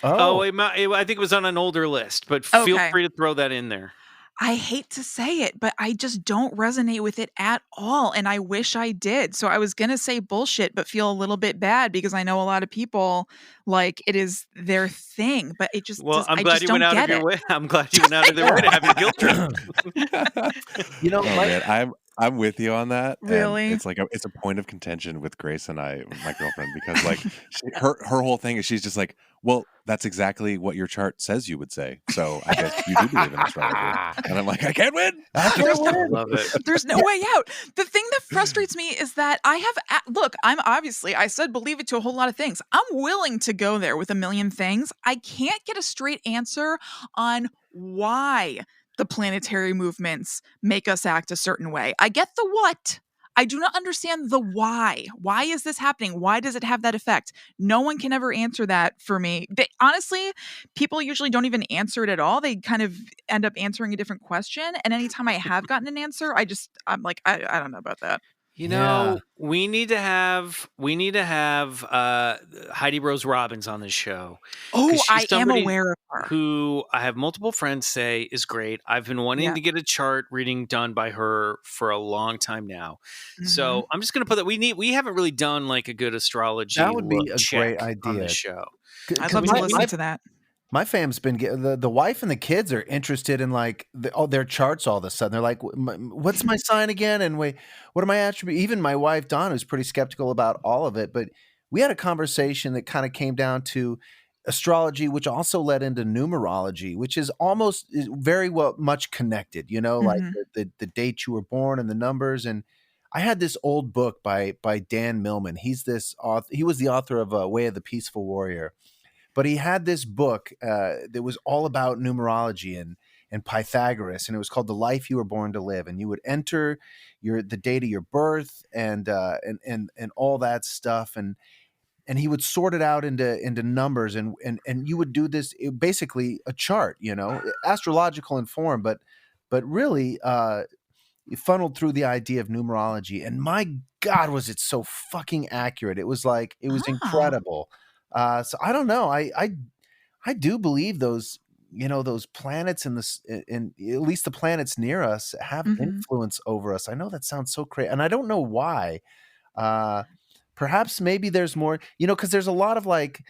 Oh, I think it was on an older list, but feel Okay. free to throw that in there. I hate to say it, but I just don't resonate with it at all. And I wish I did. So I was going to say bullshit, but feel a little bit bad because I know a lot of people like it is their thing, but it just, Well, I'm I glad just you don't went out get of your it. way. I'm glad you went out of their way to have your guilt trip. You know, Oh, man, I'm with you on that. and Really? it's like it's a point of contention with Grace and I, my girlfriend, because like her whole thing is she's just like, well, that's exactly what your chart says you would say. So I guess you do believe in astrology. And I'm like, I can't win. I love it. There's no way out. The thing that frustrates me is that look, I said believe it to a whole lot of things. I'm willing to go there with a million things. I can't get a straight answer on why the planetary movements make us act a certain way. I get the what. I do not understand the why. Why is this happening? Why does it have that effect? No one can ever answer that for me. Honestly, people usually don't even answer it at all. They kind of end up answering a different question. And anytime I have gotten an answer, I'm like, I don't know about that. You Yeah. know, we need to have Heidi Rose Robbins on this show. Oh, 'Cause she's I am somebody aware of her. who I have multiple friends say is great. I've been wanting Yeah. to get a chart reading done by her for a long time now. Mhm. So I'm just going to put that we haven't really done like a good astrology That would be look a check great on idea. this show. I'd love to listen to that. My fam's been the wife and the kids are interested in like all their charts all of a sudden. They're like, "What's my sign again?" And wait, what are my attributes? Even my wife Dawn, who's pretty skeptical about all of it, but we had a conversation that kind of came down to astrology, which also led into numerology, which is very well much connected. You know, like the date you were born and the numbers. And I had this old book by Dan Millman. He's this author. He was the author of Way of the Peaceful Warrior. But he had this book that was all about numerology and Pythagoras, and it was called "The Life You Were Born to Live." And you would enter the date of your birth and all that stuff, and he would sort it out into numbers, and you would do this basically a chart, you know, astrological in form, but really funneled through the idea of numerology. And my God, was it so fucking accurate? It was like it was incredible. So I don't know. I do believe those, you know, those planets in at least the planets near us have influence over us. I know that sounds so crazy, and I don't know why. Perhaps maybe there's more, you know, because there's a lot of like,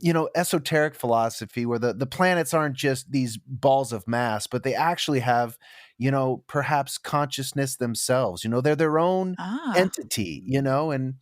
you know, esoteric philosophy where the planets aren't just these balls of mass, but they actually have, you know, perhaps consciousness themselves. You know, they're their own entity, you know, and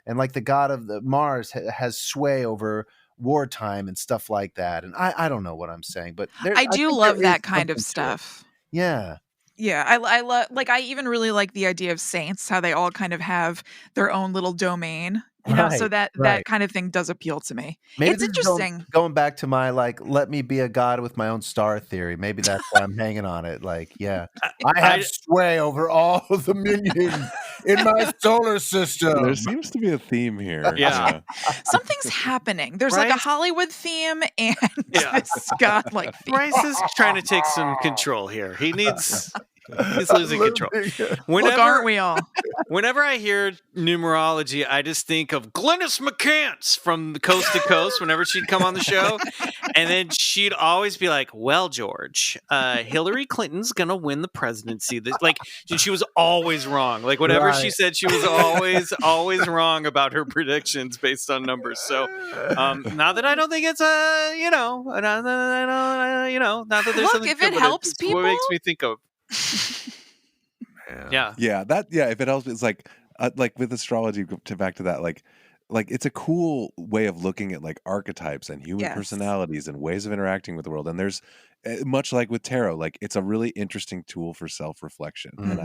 like the god of the Mars has sway over wartime and stuff like that. And I don't know what I'm saying, but I do love that kind of stuff. Yeah. Yeah, I love, like, I even really like the idea of saints, how they all kind of have their own little domain, you know, so that kind of thing does appeal to me. Maybe It's interesting. Going back to my, like, let me be a god with my own star theory. Maybe that's why I'm hanging on it. Like, yeah, I have sway over all of the minions in my solar system. There seems to be a theme here. Yeah. Something's happening. There's like a Hollywood theme and this god like theme. Bryce is trying to take some control here. He's losing control. Look, aren't we all? Whenever I hear numerology, I just think of Glynis McCants from Coast to Coast whenever she'd come on the show. And then she'd always be like, well, George, Hillary Clinton's going to win the presidency. Like, she was always wrong. Like, whatever she said, she was always wrong about her predictions based on numbers. So now that I don't think it's not that there's something if it helps people, what makes me think of. Yeah. If it helps, it's like with astrology, back to that, like it's a cool way of looking at like archetypes and human personalities and ways of interacting with the world. And there's much like with tarot, like it's a really interesting tool for self-reflection. And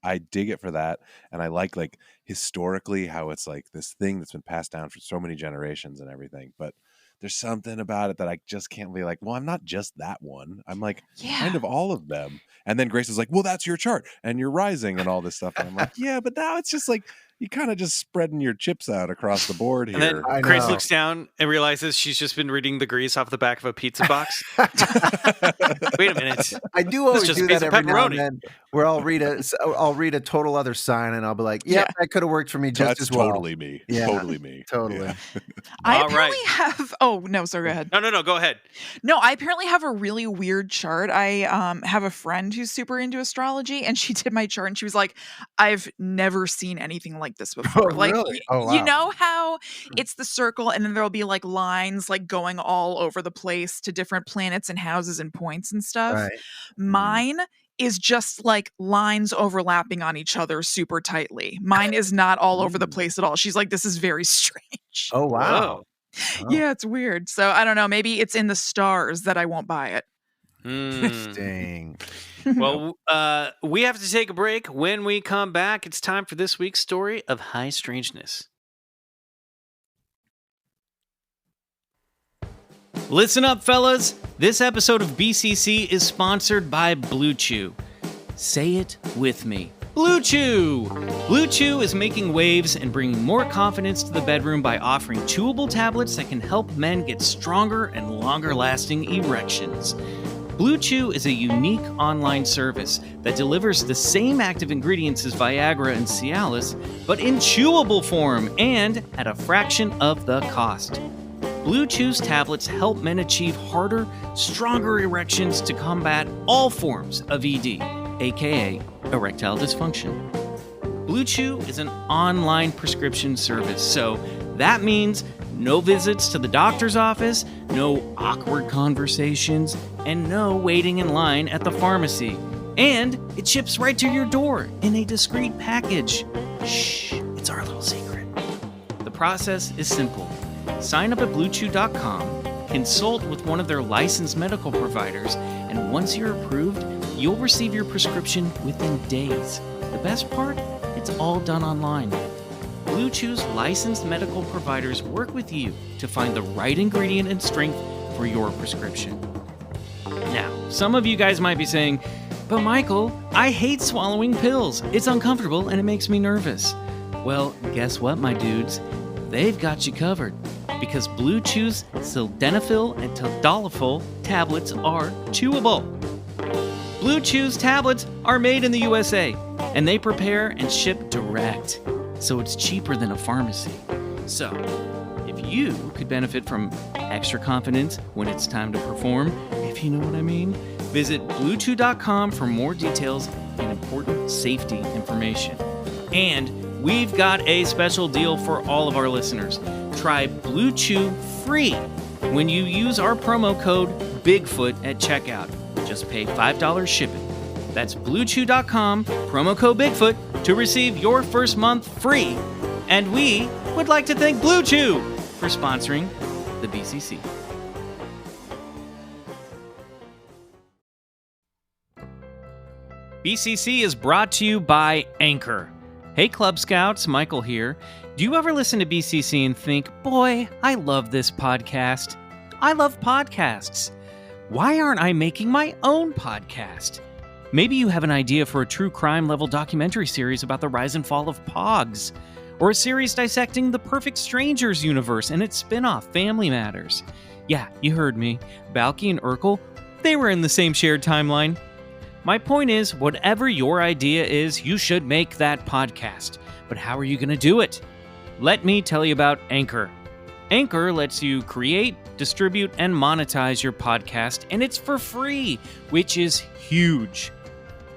I dig it for that. And I like historically how it's like this thing that's been passed down for so many generations and everything. But there's something about it that I just can't be like, well, I'm not just that one. I'm like kind of all of them. And then Grace is like, well, that's your chart and you're rising and all this stuff. And I'm like, yeah, but now it's just like, you kind of just spreading your chips out across the board here. And then Grace looks down and realizes she's just been reading the grease off the back of a pizza box. Wait a minute. I do always do that every now and then, where I'll read a total other sign and I'll be like, that could have worked for me just as well. Totally me. Yeah, totally me. Totally. Yeah. I apparently have. Oh no, sorry. Go ahead. No. Go ahead. No, I apparently have a really weird chart. I have a friend who's super into astrology, and she did my chart, and she was like, "I've never seen anything like this before." Oh, like, really? Oh, wow. You know how it's the circle, and then there'll be like lines like going all over the place to different planets and houses and points and stuff. Right. Mine is just like lines overlapping on each other super tightly. Mine is not all over the place at all. She's like, "This is very strange." Oh wow. Oh. Yeah, it's weird. So I don't know. Maybe it's in the stars that I won't buy it. Interesting. Well, we have to take a break. When we come back, it's time for this week's story of high strangeness. Listen up, fellas. This episode of BCC is sponsored by Blue Chew. Say it with me. Blue Chew! Blue Chew is making waves and bringing more confidence to the bedroom by offering chewable tablets that can help men get stronger and longer-lasting erections. Blue Chew is a unique online service that delivers the same active ingredients as Viagra and Cialis, but in chewable form and at a fraction of the cost. Blue Chew's tablets help men achieve harder, stronger erections to combat all forms of ED, aka erectile dysfunction. Blue Chew is an online prescription service, so that means no visits to the doctor's office, no awkward conversations, and no waiting in line at the pharmacy. And it ships right to your door in a discreet package. Shh, it's our little secret. The process is simple. Sign up at BlueChew.com, consult with one of their licensed medical providers, and once you're approved, you'll receive your prescription within days. The best part? It's all done online. Blue Chew's licensed medical providers work with you to find the right ingredient and strength for your prescription. Now, some of you guys might be saying, "But Michael, I hate swallowing pills. It's uncomfortable and it makes me nervous." Well, guess what, my dudes? They've got you covered, because Blue Chew's sildenafil and tadalafil tablets are chewable. Blue Chew's tablets are made in the USA, and they prepare and ship direct, so it's cheaper than a pharmacy. So, if you could benefit from extra confidence when it's time to perform, if you know what I mean, visit BlueChew.com for more details and important safety information. And we've got a special deal for all of our listeners. Try Blue Chew free when you use our promo code BIGFOOT at checkout. Just pay $5 shipping. That's BlueChew.com, promo code BIGFOOT, to receive your first month free. And we would like to thank Blue Chew for sponsoring the BCC. BCC is brought to you by Anchor. Hey Club Scouts, Michael here. Do you ever listen to BCC and think, boy, I love this podcast? I love podcasts. Why aren't I making my own podcast? Maybe you have an idea for a true crime level documentary series about the rise and fall of Pogs, or a series dissecting the Perfect Strangers universe and its spin-off, Family Matters. Yeah, you heard me. Balky and Urkel, they were in the same shared timeline. My point is, whatever your idea is, you should make that podcast. But how are you going to do it? Let me tell you about Anchor. Anchor lets you create, distribute, and monetize your podcast, and it's for free, which is huge.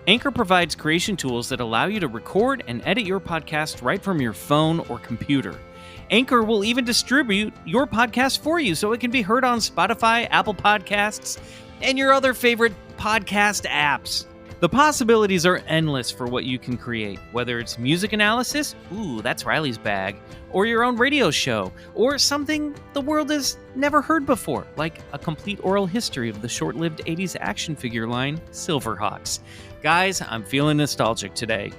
Anchor provides creation tools that allow you to record and edit your podcast right from your phone or computer. Anchor will even distribute your podcast for you so it can be heard on Spotify, Apple Podcasts, and your other favorite podcast apps. The possibilities are endless for what you can create, whether it's music analysis, ooh, that's Riley's bag, or your own radio show, or something the world has never heard before, like a complete oral history of the short-lived 80s action figure line, Silverhawks. Guys, I'm feeling nostalgic today.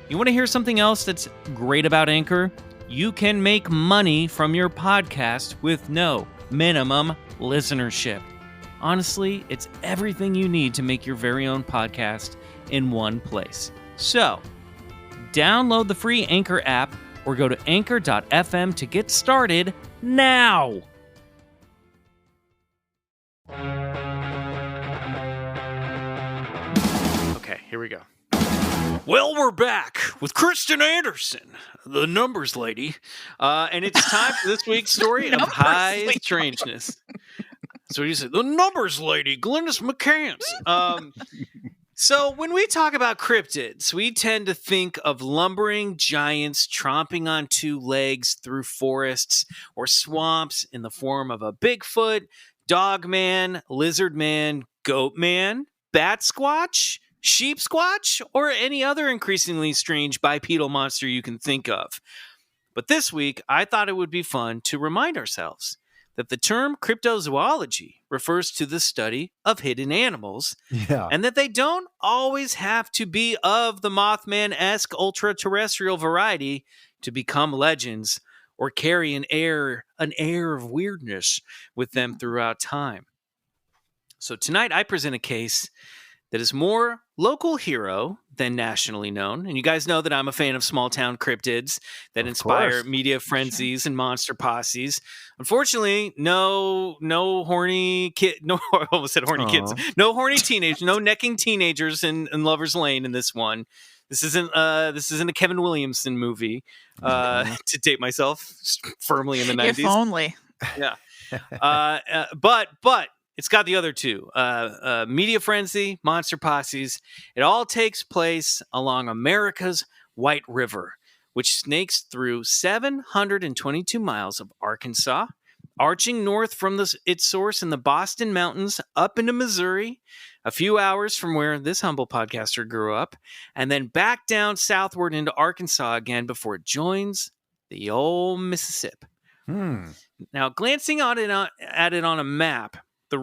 You want to hear something else that's great about Anchor? You can make money from your podcast with no minimum listenership. Honestly, it's everything you need to make your very own podcast in one place. So, download the free Anchor app or go to anchor.fm to get started now. Okay, here we go. Well, we're back with Kristen Anderson, the numbers lady, and it's time for this week's story of high strangeness. So you said, the numbers lady, Glynis McCants. So when we talk about cryptids, we tend to think of lumbering giants tromping on two legs through forests or swamps in the form of a Bigfoot, Dogman, Lizard Man, Goat Man, Bat Squatch, Sheep Squatch, or any other increasingly strange bipedal monster you can think of. But this week, I thought it would be fun to remind ourselves that the term cryptozoology refers to the study of hidden animals, and that they don't always have to be of the Mothman-esque ultra-terrestrial variety to become legends or carry an air of weirdness with them throughout time. So tonight I present a case that is more local hero than nationally known. And you guys know that I'm a fan of small town cryptids that inspire course. media frenzies and monster posses. Unfortunately, no horny kid, no, I almost said horny kids, no horny teenagers, no necking teenagers in Lover's Lane in this one. This isn't a Kevin Williamson movie. To date myself firmly in the 90s. If only. Yeah. But it's got the other two. Media frenzy, monster posses. It all takes place along America's White River, which snakes through 722 miles of Arkansas, arching north from its source in the Boston Mountains up into Missouri, a few hours from where this humble podcaster grew up, and then back down southward into Arkansas again before it joins the old Mississippi. Now, glancing at it on a map, the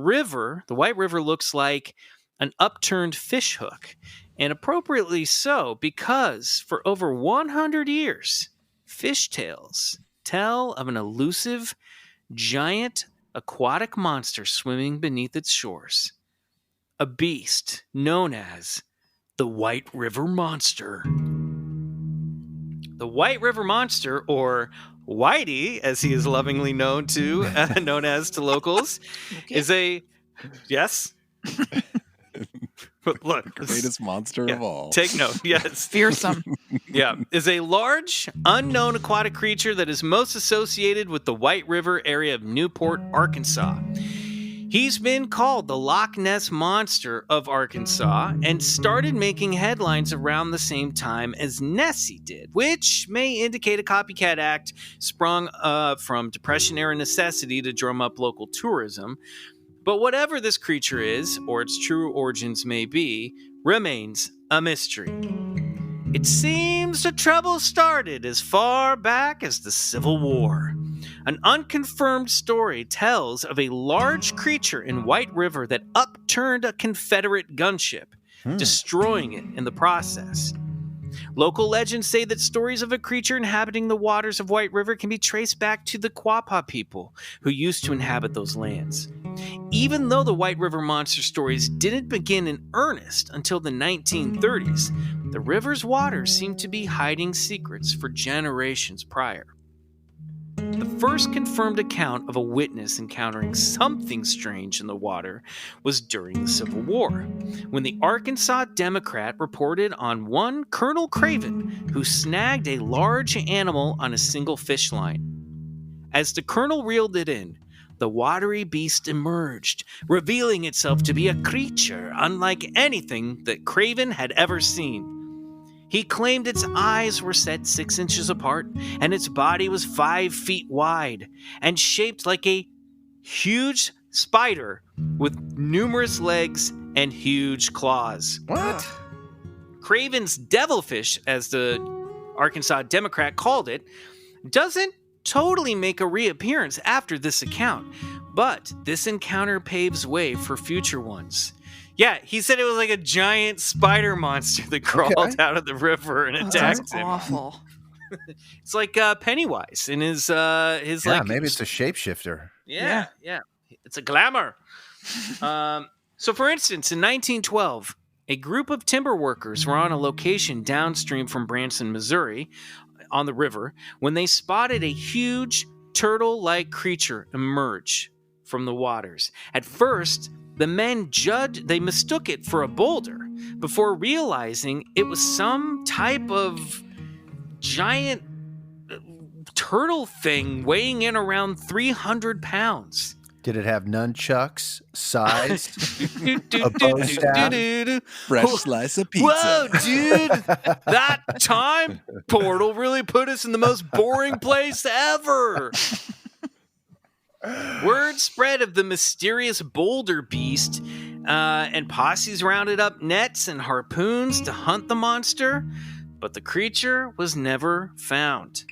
White River, looks like an upturned fishhook, and appropriately so, because for over 100 years, fishtails tell of an elusive, giant aquatic monster swimming beneath its shores. A beast known as the White River Monster. The White River Monster, or Whitey, as he is lovingly known as to locals, is a yes. Look, Greatest monster of all. Take note. Yes, Fearsome. Yeah, is a large, unknown aquatic creature that is most associated with the White River area of Newport, Arkansas. He's been called the Loch Ness Monster of Arkansas and started making headlines around the same time as Nessie did, which may indicate a copycat act sprung from Depression-era necessity to drum up local tourism. But whatever this creature is, or its true origins may be, remains a mystery. It seems the trouble started as far back as the Civil War. An unconfirmed story tells of a large creature in White River that upturned a Confederate gunship, destroying it in the process. Local legends say that stories of a creature inhabiting the waters of White River can be traced back to the Quapaw people who used to inhabit those lands. Even though the White River monster stories didn't begin in earnest until the 1930s, the river's waters seem to be hiding secrets for generations prior. The first confirmed account of a witness encountering something strange in the water was during the Civil War, when the Arkansas Democrat reported on one Colonel Craven who snagged a large animal on a single fish line. As the colonel reeled it in, the watery beast emerged, revealing itself to be a creature unlike anything that Craven had ever seen. He claimed its eyes were set 6 inches apart, and its body was 5 feet wide, and shaped like a huge spider with numerous legs and huge claws. What? Craven's devilfish, as the Arkansas Democrat called it, doesn't totally make a reappearance after this account, but this encounter paves way for future ones. Yeah, he said it was like a giant spider monster that crawled out of the river and attacked him. Awful. It's like Pennywise in his Yeah, maybe it's a shapeshifter. Yeah. It's a glamour. So, for instance, in 1912, a group of timber workers were on a location downstream from Branson, Missouri, on the river, when they spotted a huge turtle-like creature emerge from the waters. At first, the men mistook it for a boulder before realizing it was some type of giant turtle thing weighing in around 300 pounds. Did it have nunchucks, size, a bow staff? Fresh slice of pizza. Whoa, dude! That time portal really put us in the most boring place ever. Word spread of the mysterious boulder beast, and posses rounded up nets and harpoons to hunt the monster, but the creature was never found.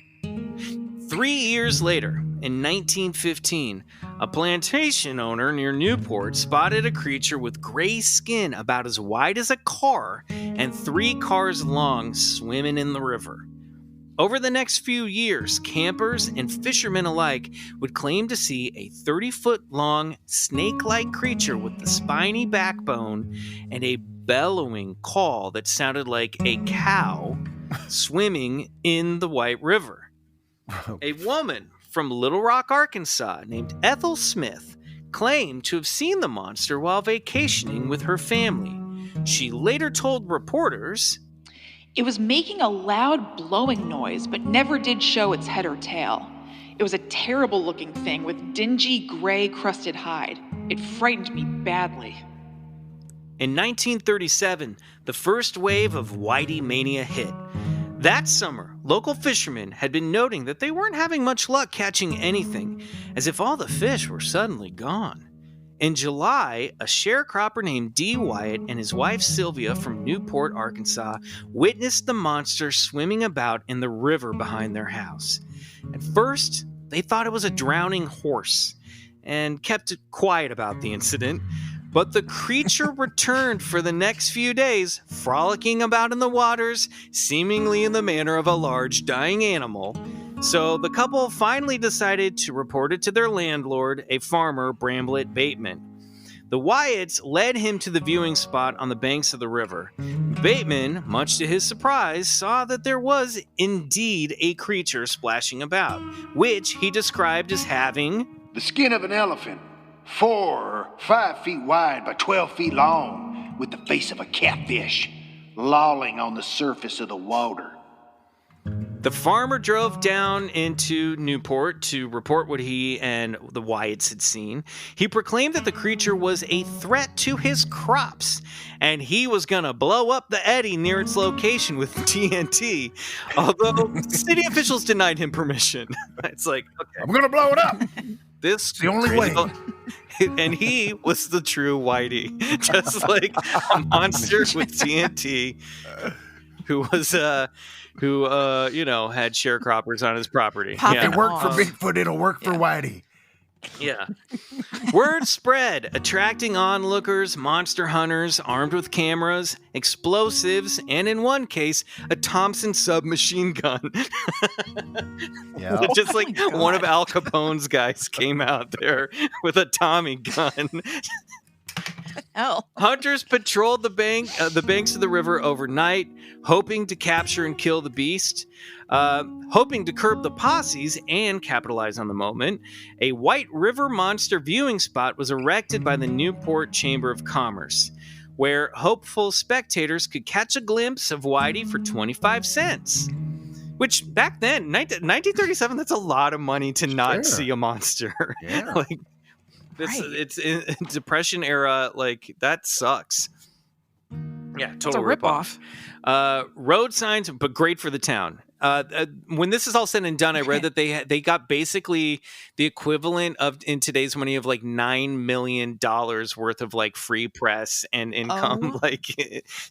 3 years later, in 1915, a plantation owner near Newport spotted a creature with gray skin about as wide as a car and 3 cars long swimming in the river. Over the next few years, campers and fishermen alike would claim to see a 30-foot-long snake-like creature with a spiny backbone and a bellowing call that sounded like a cow swimming in the White River. A woman from Little Rock, Arkansas, named Ethel Smith, claimed to have seen the monster while vacationing with her family. She later told reporters, "It was making a loud blowing noise, but never did show its head or tail. It was a terrible looking thing with dingy gray crusted hide. It frightened me badly." In 1937, the first wave of Whitey mania hit. That summer, local fishermen had been noting that they weren't having much luck catching anything, as if all the fish were suddenly gone. In July, a sharecropper named D. Wyatt and his wife Sylvia from Newport, Arkansas, witnessed the monster swimming about in the river behind their house. At first, they thought it was a drowning horse and kept quiet about the incident. But the creature returned for the next few days, frolicking about in the waters, seemingly in the manner of a large dying animal. So the couple finally decided to report it to their landlord, a farmer, Bramblett Bateman. The Wyatts led him to the viewing spot on the banks of the river. Bateman, much to his surprise, saw that there was indeed a creature splashing about, which he described as having The skin of an elephant, 4 or 5 feet wide by 12 feet long, with the face of a catfish, lolling on the surface of the water. The farmer drove down into Newport to report what he and the Wyatts had seen. He proclaimed that the creature was a threat to his crops, and he was going to blow up the eddy near its location with TNT, although city officials denied him permission. It's like, okay, I'm gonna blow it up. this It's the only way. And he was the true Whitey, just like a monster with TNT, who was had sharecroppers on his property. It worked for Bigfoot, it'll work for Whitey. Yeah. Word spread, attracting onlookers, monster hunters armed with cameras, explosives, and in one case, a Thompson submachine gun. Yeah. Just like one of Al Capone's guys came out there with a Tommy gun. Hell. Hunters patrolled the banks of the river overnight, hoping to capture and kill the beast. Hoping to curb the posses and capitalize on the moment, a White River monster viewing spot was erected by the Newport Chamber of Commerce, where hopeful spectators could catch a glimpse of Whitey for 25 cents. Which, back then, 1937, that's a lot of money to not Sure. see a monster. Yeah. Like, it's in Depression era, like, that sucks. Yeah, It's a total ripoff. Road signs, but great for the town. When this is all said and done, I read that they got basically the equivalent of, in today's money, of like $9 million worth of like free press and income. Oh. Like,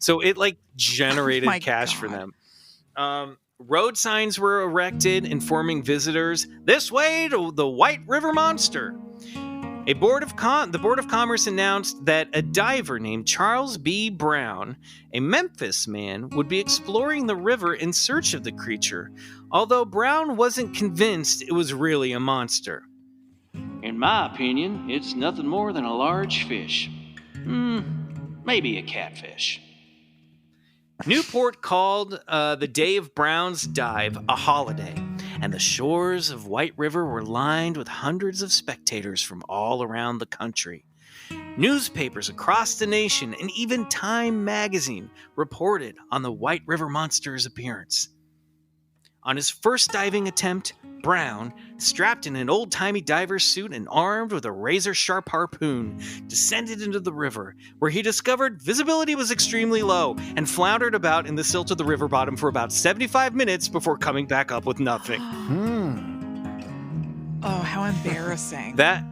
so it like generated my cash for God. them. Road signs were erected informing visitors, "This way to the White River Monster." The Board of Commerce announced that a diver named Charles B. Brown, a Memphis man, would be exploring the river in search of the creature, although Brown wasn't convinced it was really a monster. "In my opinion, it's nothing more than a large fish. Maybe a catfish." Newport called the day of Brown's dive a holiday, and the shores of White River were lined with hundreds of spectators from all around the country. Newspapers across the nation and even Time magazine reported on the White River Monster's appearance. On his first diving attempt, Brown, strapped in an old-timey diver's suit and armed with a razor-sharp harpoon, descended into the river, where he discovered visibility was extremely low and floundered about in the silt of the river bottom for about 75 minutes before coming back up with nothing. Oh, how embarrassing. That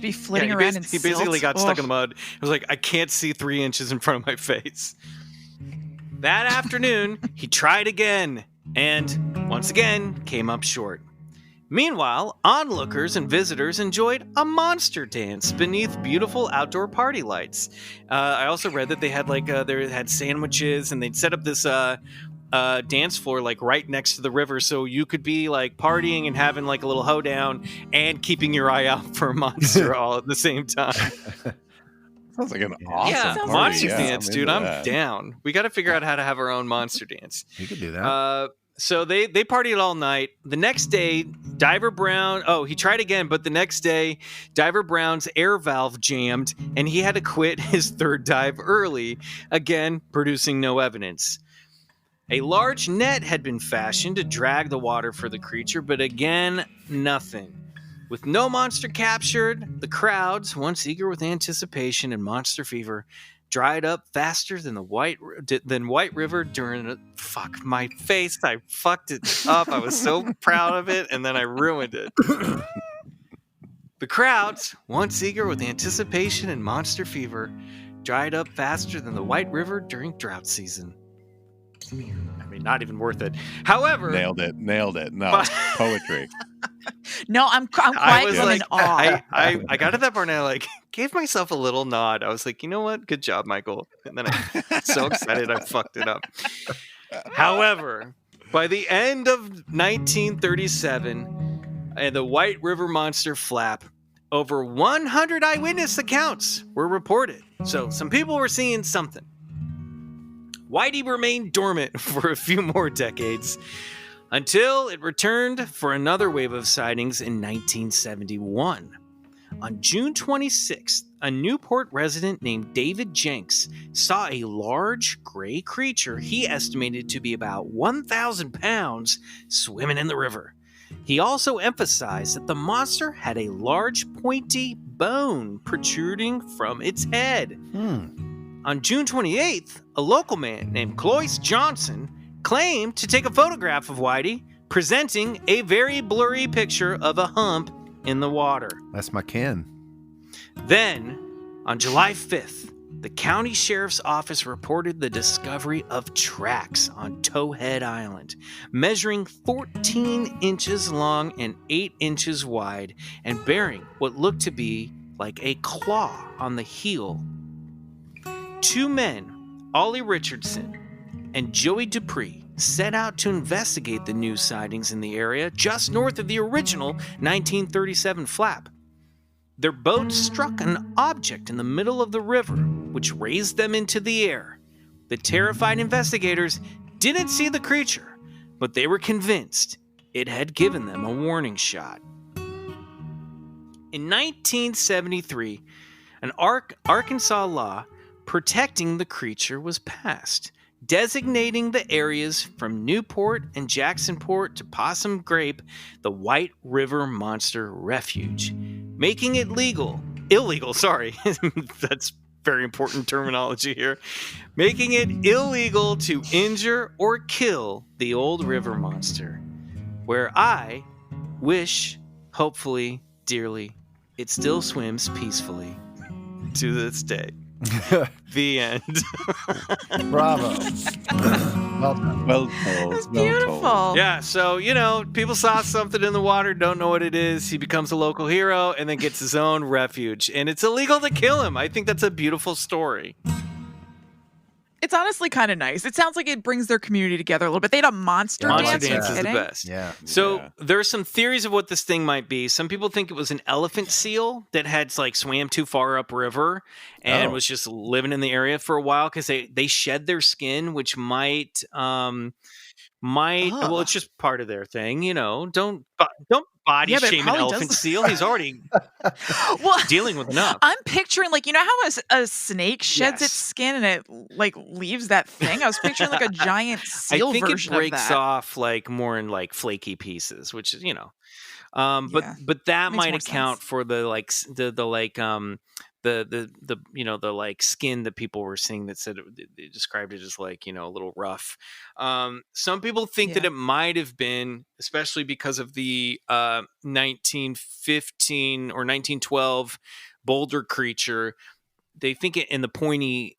Be flitting he around in he basically silt. got stuck in the mud. It was like, I can't see 3 inches in front of my face. That afternoon, he tried again, and once again came up short. Meanwhile, onlookers and visitors enjoyed a monster dance beneath beautiful outdoor party lights. I also read that they had they had sandwiches, and they'd set up this dance floor like right next to the river, so you could be like partying and having like a little hoedown and keeping your eye out for a monster all at the same time. Sounds Sounds like an awesome Yeah, Sounds party. monster nice. dance, I'm dude. into I'm that. down. We got to figure out how to have our own monster dance. You could do that. So they partied all night. The next day, Diver Brown. Oh, he tried again, but the next day, Diver Brown's air valve jammed, and he had to quit his third dive early. Again, producing no evidence. A large net had been fashioned to drag the water for the creature, but again, nothing. With no monster captured, the crowds, once eager with anticipation and monster fever, dried up faster than White River during fuck my face. I fucked it up. I was so proud of it, and then I ruined it. The crowds, once eager with anticipation and monster fever, dried up faster than the White River during drought season. I mean, not even worth it. However, Nailed it. No, But- poetry. No, I'm I quiet was and like, in awe. I got to that part and I gave myself a little nod. I was like, you know what? Good job, Michael. And then I so excited I fucked it up. However, by the end of 1937, and the White River Monster flap, over 100 eyewitness accounts were reported. So some people were seeing something. Whitey remained dormant for a few more decades until it returned for another wave of sightings in 1971. On June 26th, a Newport resident named David Jenks saw a large gray creature he estimated to be about 1,000 pounds swimming in the river. He also emphasized that the monster had a large pointy bone protruding from its head. On June 28th, a local man named Cloyce Johnson claimed to take a photograph of Whitey, presenting a very blurry picture of a hump in the water. That's my kin. Then, on July 5th, the county sheriff's office reported the discovery of tracks on Towhead Island, measuring 14 inches long and 8 inches wide, and bearing what looked to be like a claw on the heel. Two men, Ollie Richardson and Joey Dupree, set out to investigate the new sightings in the area just north of the original 1937 flap. Their boat struck an object in the middle of the river, which raised them into the air. The terrified investigators didn't see the creature, but they were convinced it had given them a warning shot. In 1973, an Arkansas law protecting the creature was passed, designating the areas from Newport and Jacksonport to Possum Grape the White River Monster Refuge, making it illegal, sorry, that's very important terminology here, making it illegal to injure or kill the old river monster, where I wish, hopefully, dearly, it still swims peacefully to this day. The end. Bravo. Well done. Well told. That's well beautiful. told. Yeah, so, people saw something in the water, don't know what it is. He becomes a local hero and then gets his own refuge. And it's illegal to kill him. I think that's a beautiful story. It's honestly kind of nice. It sounds like it brings their community together a little bit. They had a monster Monster dance. dance Are you is the kidding? best. Yeah. So Yeah. there's some theories of what this thing might be. Some people think it was an elephant seal that had swam too far upriver and Oh. was just living in the area for a while because they shed their skin, which might well, it's just part of their thing, Don't body Yeah, but it shame an probably elephant does- seal. He's already Well, dealing with enough. I'm picturing how a snake sheds Yes. its skin and it leaves that thing. I was picturing a giant I seal think it version breaks of that. off more in flaky pieces, which is Yeah. but that Makes might more account sense. for the skin that people were seeing that said they described it as a little rough. Some people think that Yeah. it might have been, especially because of the 1915 or 1912 boulder creature. They think it, and the pointy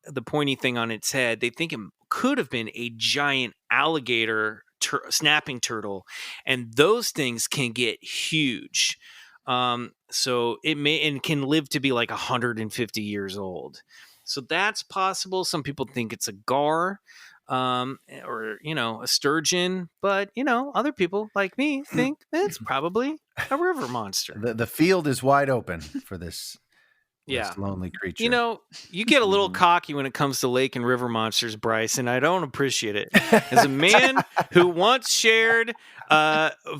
thing on its head, they think it could have been a giant alligator snapping turtle, and those things can get huge. So it may and can live to be 150 years old. So that's possible. Some people think it's a gar, or a sturgeon, but other people like me think it's probably a river monster. The field is wide open for this Yeah. This lonely creature. You know, you get a little cocky when it comes to lake and river monsters, Bryce, and I don't appreciate it. As a man who once shared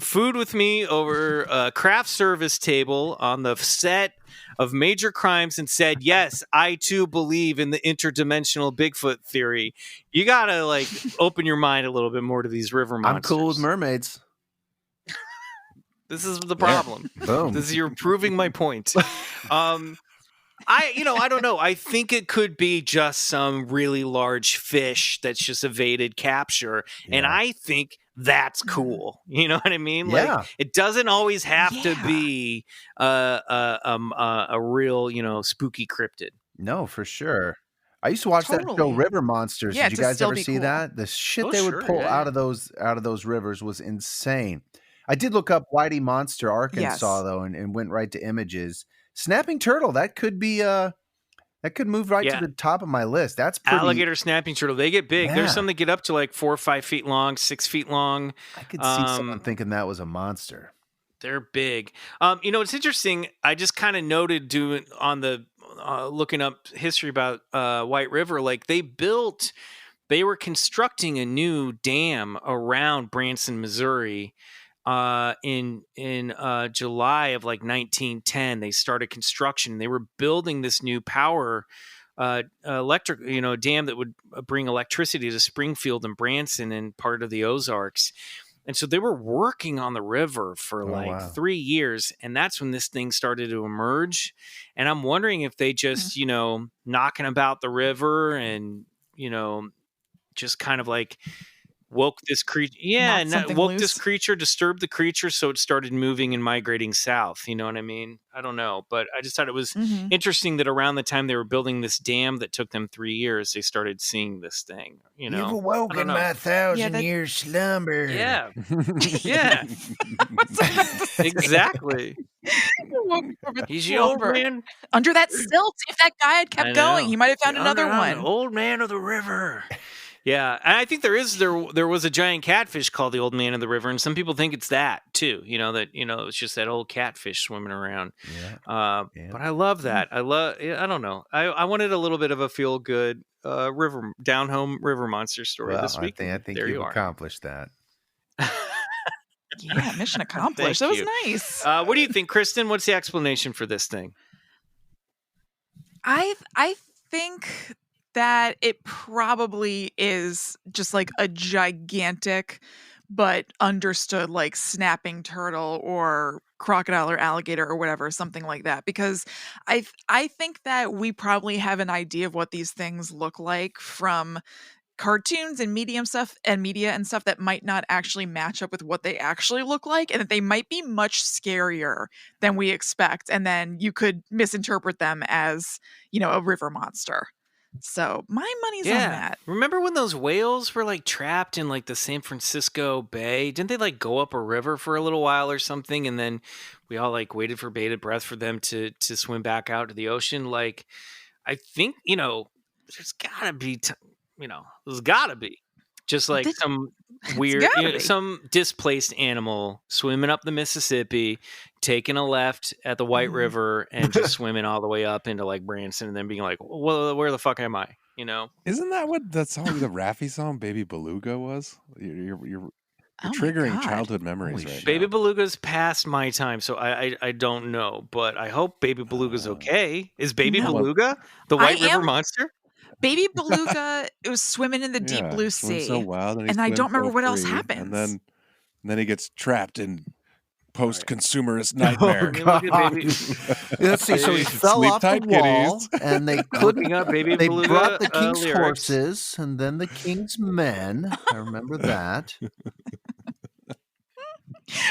food with me over a craft service table on the set of Major Crimes and said, yes, I too believe in the interdimensional Bigfoot theory, you gotta like open your mind a little bit more to these river monsters. I'm cool with mermaids. This is the problem. Boom. This is, you're proving my point. I don't know. I think it could be just some really large fish that's just evaded capture. Yeah. And I think that's cool. You know what I mean? Yeah. Like, it doesn't always have to be a real, spooky cryptid. No, for sure. I used to watch that show River Monsters. Yeah, Did you to guys still ever be see cool. that? The shit Oh, they would sure, pull yeah, out of those rivers was insane. I did look up Whitey Monster, Arkansas, though, and went right to images. Snapping turtle, that could be that could move right to the top of my list. That's pretty. Alligator snapping turtle. They get big. Yeah. There's some that get up to like 4 or 5 feet long, 6 feet long. I could see someone thinking that was a monster. They're big. It's interesting. I just kind of noted doing on the looking up history about White River. Like they were constructing a new dam around Branson, Missouri. In July of like 1910, they started construction. They were building this new power electric, dam that would bring electricity to Springfield and Branson and part of the Ozarks. And so they were working on the river for 3 years. And that's when this thing started to emerge. And I'm wondering if they just, knocking about the river and, just kind of like woke this creature. Yeah. This creature, disturbed the creature. So it started moving and migrating south. You know what I mean? I don't know. But I just thought it was interesting that around the time they were building this dam that took them 3 years, they started seeing this thing. You've awoken my 1,000-year slumber. Yeah. Yeah. Exactly. He's the old man. Under that silt, if that guy had kept going, he might have found another one. Old man of the river. Yeah, and I think there was a giant catfish called the Old Man of the River, and some people think it's that too. It's just that old catfish swimming around. Yeah. But I love that. I don't know. I wanted a little bit of a feel good down home river monster story this week. I think you've accomplished that. Yeah, mission accomplished. That was nice. What do you think, Kristen? What's the explanation for this thing? I think that it probably is just like a gigantic but understood like snapping turtle or crocodile or alligator or whatever, something like that. Because I think that we probably have an idea of what these things look like from cartoons and media and stuff that might not actually match up with what they actually look like, and that they might be much scarier than we expect. And then you could misinterpret them as, a river monster. So my money's on that. Remember when those whales were like trapped in like the San Francisco Bay? Didn't they like go up a river for a little while or something? And then we all like waited for bated breath for them to swim back out to the ocean. Like, I think, there's gotta be, there's gotta be just like some weird, some displaced animal swimming up the Mississippi, taking a left at the White River and just swimming all the way up into like Branson and then being like, well, where the fuck am I? Isn't that what that song, the Raffi song, Baby Beluga was? You're triggering childhood memories right now. Baby Beluga's past my time, so I don't know, but I hope Baby Beluga's okay. Is Baby Beluga the White River monster? Baby Beluga, it was swimming in the deep blue sea. So wild, and I don't remember what else happens. And then he gets trapped in post-consumerist nightmare. Let's see. So he fell off the wall, and they couldn't. They brought the king's horses, and then the king's men. I remember that.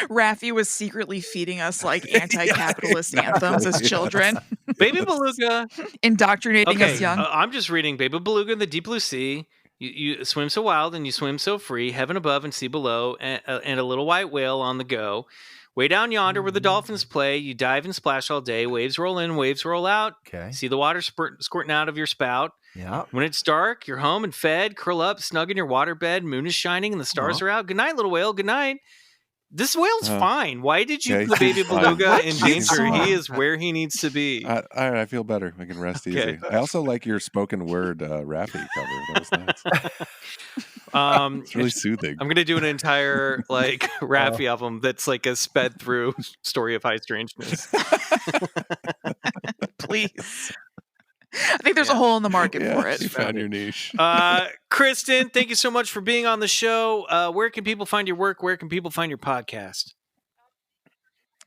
Raffi was secretly feeding us like anti-capitalist anthems as children. Baby Beluga indoctrinating us young. I'm just reading Baby Beluga in the deep blue sea. You swim so wild and you swim so free, heaven above and sea below, and a little white whale on the go. Way down yonder where the dolphins play, you dive and splash all day. Waves roll in, waves roll out. Okay. See the water squirting out of your spout. Yeah. When it's dark, you're home and fed, curl up, snug in your waterbed. Moon is shining and the stars are out. Good night, little whale. Good night. This whale's fine. Why did you Yeah, put he Baby seems fine. Beluga in He seems danger? fine. He is where he needs to be. All right, I feel better. I can rest easy. I also like your spoken word Raffi cover. That was nice. It's really soothing. I'm gonna do an entire like Raffi album that's like a sped through story of high strangeness. Please. I think there's a hole in the market for it. You found your niche. Kristen, thank you so much for being on the show. Where can people find your work? Where can people find your podcast?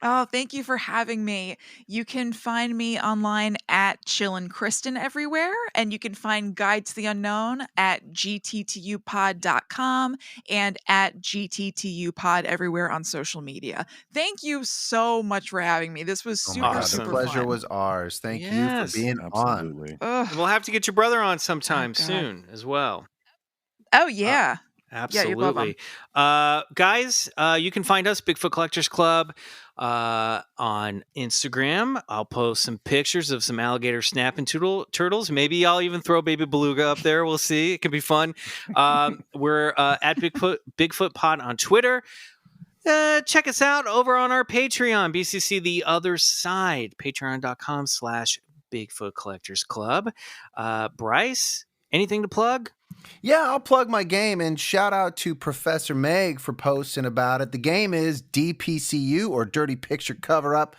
Oh, thank you for having me. You can find me online at Chillin' Kristen everywhere, and you can find Guide to the Unknown at gttupod.com and at gttupod everywhere on social media. Thank you so much for having me. This was super, Awesome. super The pleasure fun. was ours. Thank you Yes, for being Absolutely. Ugh. We'll have to get your brother on sometime God. soon as well. Oh, yeah. Absolutely. Guys, you can find us, Bigfoot Collectors Club, on Instagram. I'll post some pictures of some alligator snapping turtles. Maybe I'll even throw Baby Beluga up there. We'll see. It can be fun. We're at Bigfoot Pod on Twitter. Check us out over on our Patreon, BCC The Other Side, patreon.com/Bigfoot Collectors Club. Bryce, anything to plug? Yeah, I'll plug my game and shout out to Professor Meg for posting about it. The game is DPCU, or Dirty Picture Cover Up.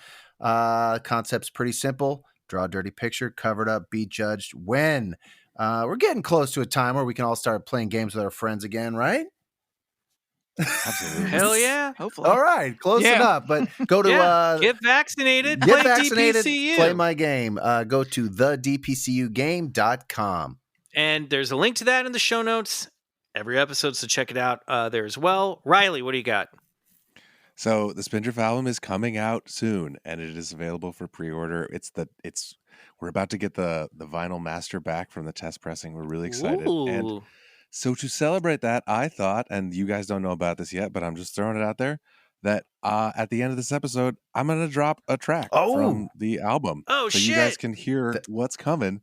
Concept's pretty simple. Draw a dirty picture, cover it up, be judged, win. We're getting close to a time where we can all start playing games with our friends again, right? Absolutely. Hell yeah. Hopefully. All right, close Yeah. enough. But go to get vaccinated, get play vaccinated, DPCU. play my game. Go to thedpcugame.com. And there's a link to that in the show notes. Every episode, so check it out there as well. Riley, what do you got? So the Spindrift album is coming out soon, and it is available for pre-order. We're about to get the vinyl master back from the test pressing. We're really excited. And Ooh. so to celebrate that, I thought, and you guys don't know about this yet, but I'm just throwing it out there, that at the end of this episode, I'm going to drop a track from the album. Oh, so shit. you guys can hear what's coming.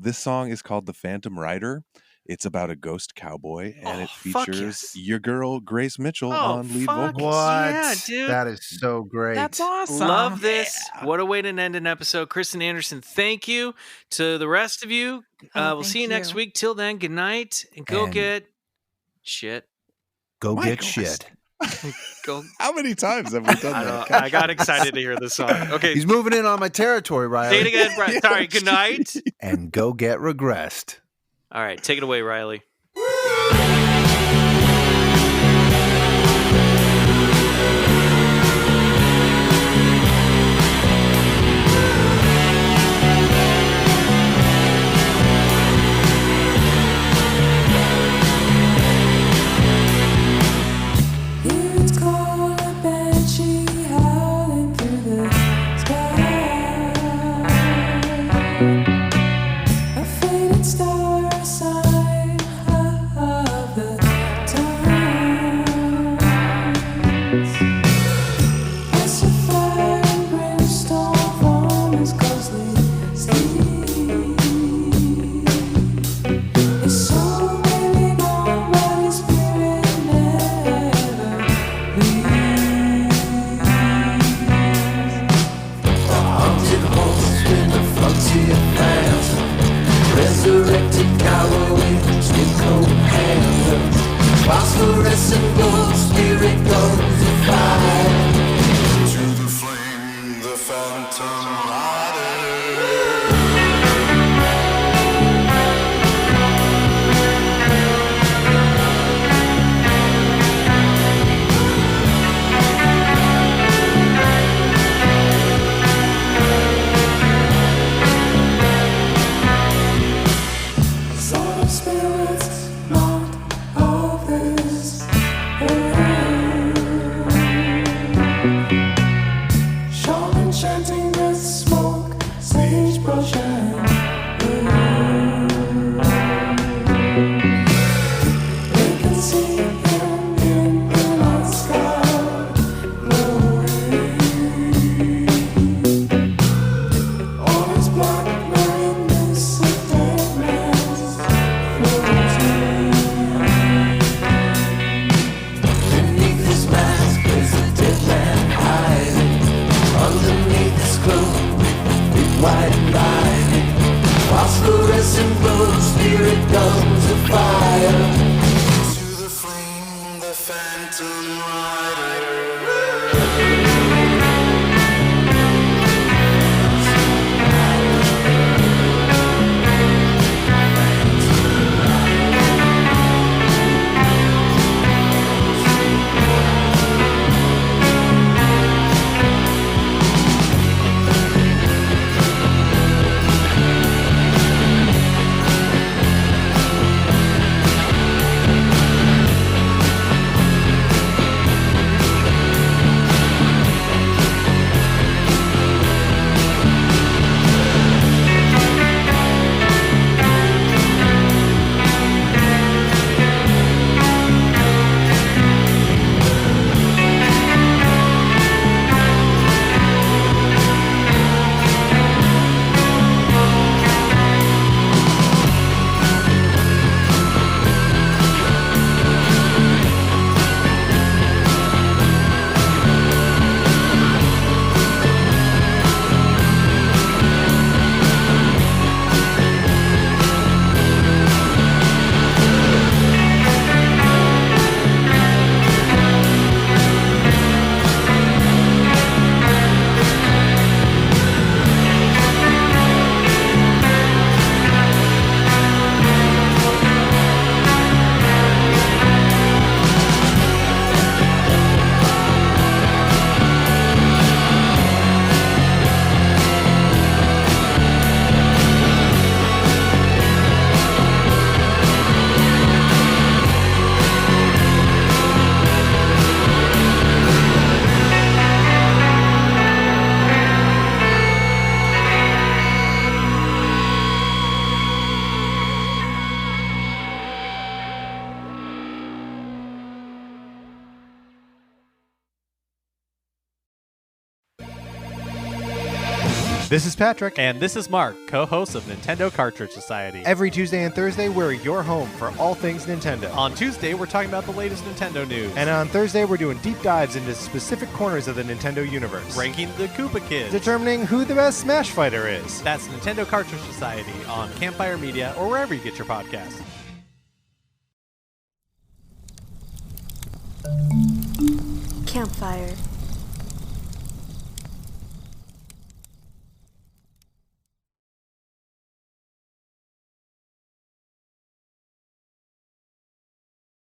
This song is called The Phantom Rider. It's about a ghost cowboy, and it fuck features yes. your girl, Grace Mitchell, Oh, on lead fuck vocals. What? Yeah, dude. That is so great. That's awesome. Love this. What a way to end an episode. Kristen Anderson, thank you. To the rest of you, we'll thank see you next you. week. Till then, good night, and go And- get shit. Go My get gosh. shit. Go. How many times have we done I, that? don't, I got excited to hear this song. Okay, He's moving in on my territory, Riley. say it again, Brian. Sorry, good night. And go get regressed. All right, take it away, Riley. It's called a banshee howling through the sky. A faded star, a sign of the times. As a fire and brimstone from his ghostly sleep. His soul may be gone, but his spirit never leaves. Haunted horse in a frontier past, resurrected cowboy, skin coat hands, phosphorescent gold spirit goes afire. To the flame, the phantom rider. Sort of spirits not of this earth. This is Patrick. And this is Mark, co-host of Nintendo Cartridge Society. Every Tuesday and Thursday, we're your home for all things Nintendo. On Tuesday, we're talking about the latest Nintendo news. And on Thursday, we're doing deep dives into specific corners of the Nintendo universe. Ranking the Koopa Kids. Determining who the best Smash Fighter is. That's Nintendo Cartridge Society on Campfire Media or wherever you get your podcasts. Campfire.